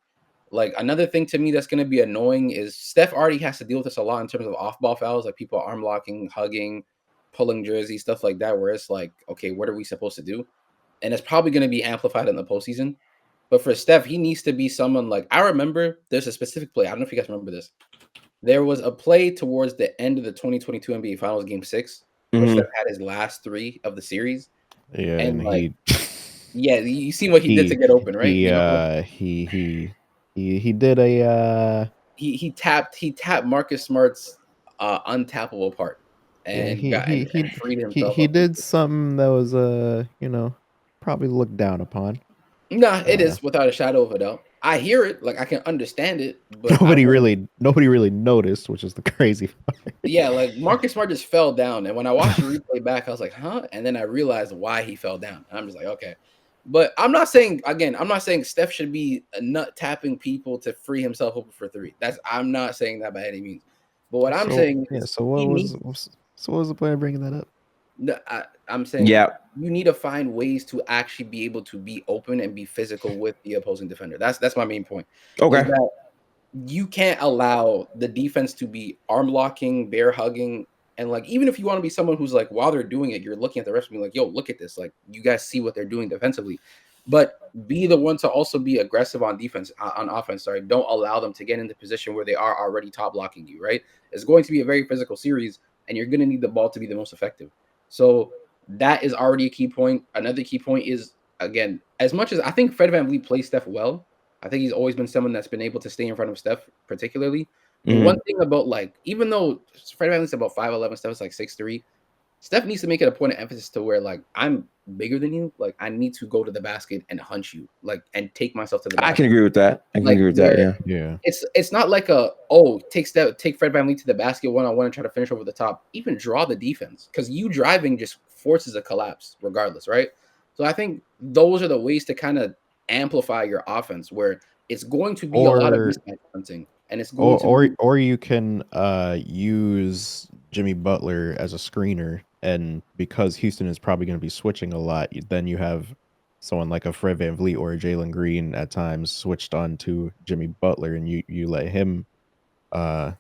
Like another thing to me that's going to be annoying is Steph already has to deal with this a lot in terms of off-ball fouls, like people arm locking, hugging, pulling jerseys, stuff like that, where it's like, okay, what are we supposed to do? And it's probably going to be amplified in the postseason. But for Steph, he needs to be someone like I remember there's a specific play. I don't know if you guys remember this. There was a play towards the end of the 2022 NBA Finals Game 6 where Steph had his last 3 of the series. Yeah, And and like, yeah, you see what he did to get open, right? he did a He tapped Marcus Smart's untappable part and and freed himself he up. did something that was probably looked down upon. Nah, it is without a shadow of a doubt. I hear it, like I can understand it, but nobody really noticed, which is the crazy part. yeah, like Marcus Smart just fell down, and when I watched the replay back, I was like, huh? And then I realized why he fell down. I'm just like, okay. But I'm not saying Steph should be a nut tapping people to free himself open for three. I'm not saying that by any means. But what I'm saying is So what was the point of bringing that up? I'm saying Yeah. you need to find ways to actually be able to be open and be physical with the opposing defender. That's my main point. Okay. Is that you can't allow the defense to be arm locking, bear hugging, and like even if you want to be someone who's like while they're doing it, you're looking at the rest and being like, "Yo, look at this! Like you guys see what they're doing defensively." But be the one to also be aggressive on defense, on offense. Sorry, don't allow them to get into position where they are already top blocking you. Right? It's going to be a very physical series, and you're going to need the ball to be the most effective. So that is already a key point. Another key point is again, as much as I think Fred VanVleet plays Steph well, I think he's always been someone that's been able to stay in front of Steph, particularly. The one thing about like, even though Fred VanVleet's about 5'11", Steph is like 6'3", Steph needs to make it a point of emphasis to where like I'm bigger than you, like I need to go to the basket and hunt you, like and take myself to the basket. I can agree with that. Yeah. It's not like take Fred VanVleet to the basket 1-on-1 and try to finish over the top. Even draw the defense because you driving just forces a collapse regardless, right? So I think those are the ways to kind of amplify your offense where it's going to be a lot of mismatch hunting and it's going to be Or you can use Jimmy Butler as a screener, and because Houston is probably going to be switching a lot, then you have someone like a Fred VanVleet or a Jalen Green at times switched on to Jimmy Butler, and you let him go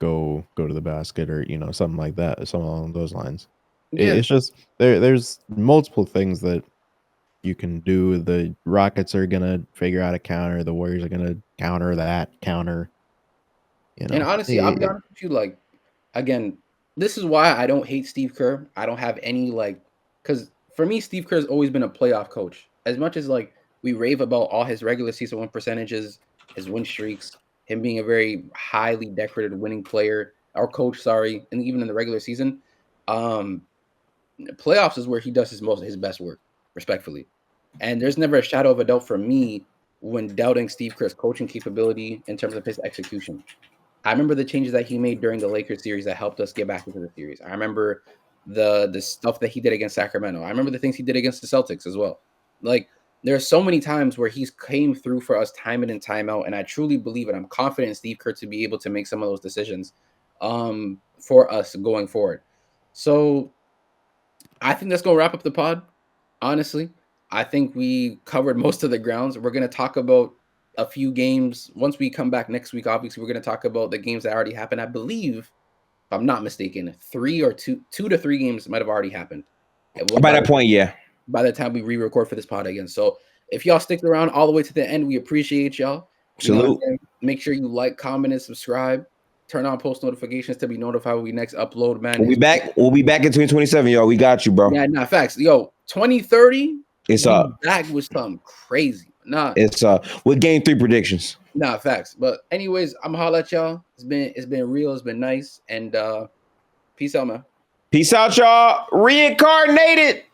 to the basket or something like that, something along those lines. yeah. It's just there's multiple things that you can do. The Rockets are gonna figure out a counter. The Warriors are gonna counter that counter. And honestly, I'll be honest with you, like, again, this is why I don't hate Steve Kerr. I don't have any, like, because for me, Steve Kerr has always been a playoff coach. As much as, like, we rave about all his regular season win percentages, his win streaks, him being a very highly decorated winning player, or coach, sorry, and even in the regular season, playoffs is where he does his best work, respectfully. And there's never a shadow of a doubt for me when doubting Steve Kerr's coaching capability in terms of his execution. I remember the changes that he made during the Lakers series that helped us get back into the series. I remember the stuff that he did against Sacramento. I remember the things he did against the Celtics as well. Like there are so many times where he's came through for us time in and time out, and I truly believe it. I'm confident in Steve Kerr to be able to make some of those decisions for us going forward. So I think that's going to wrap up the pod. Honestly, I think we covered most of the grounds. We're going to talk about a few games once we come back next week. Obviously, we're going to talk about the games that already happened. I believe, if I'm not mistaken, two to three games might have already happened. By that point, yeah. By the time we re-record for this pod again. So if y'all stick around all the way to the end, we appreciate y'all. Salute. Make sure you like, comment, and subscribe. Turn on post notifications to be notified when we next upload, man. We'll be back in 2027, y'all. We got you, bro. Yeah, nah, facts. Yo, 2030, it's up. Back with something crazy. Nah. It's with game 3 predictions. Nah, facts. But anyways, I'm gonna holler at y'all. It's been real, it's been nice. And peace out, man. Peace out, y'all. Reincarnated.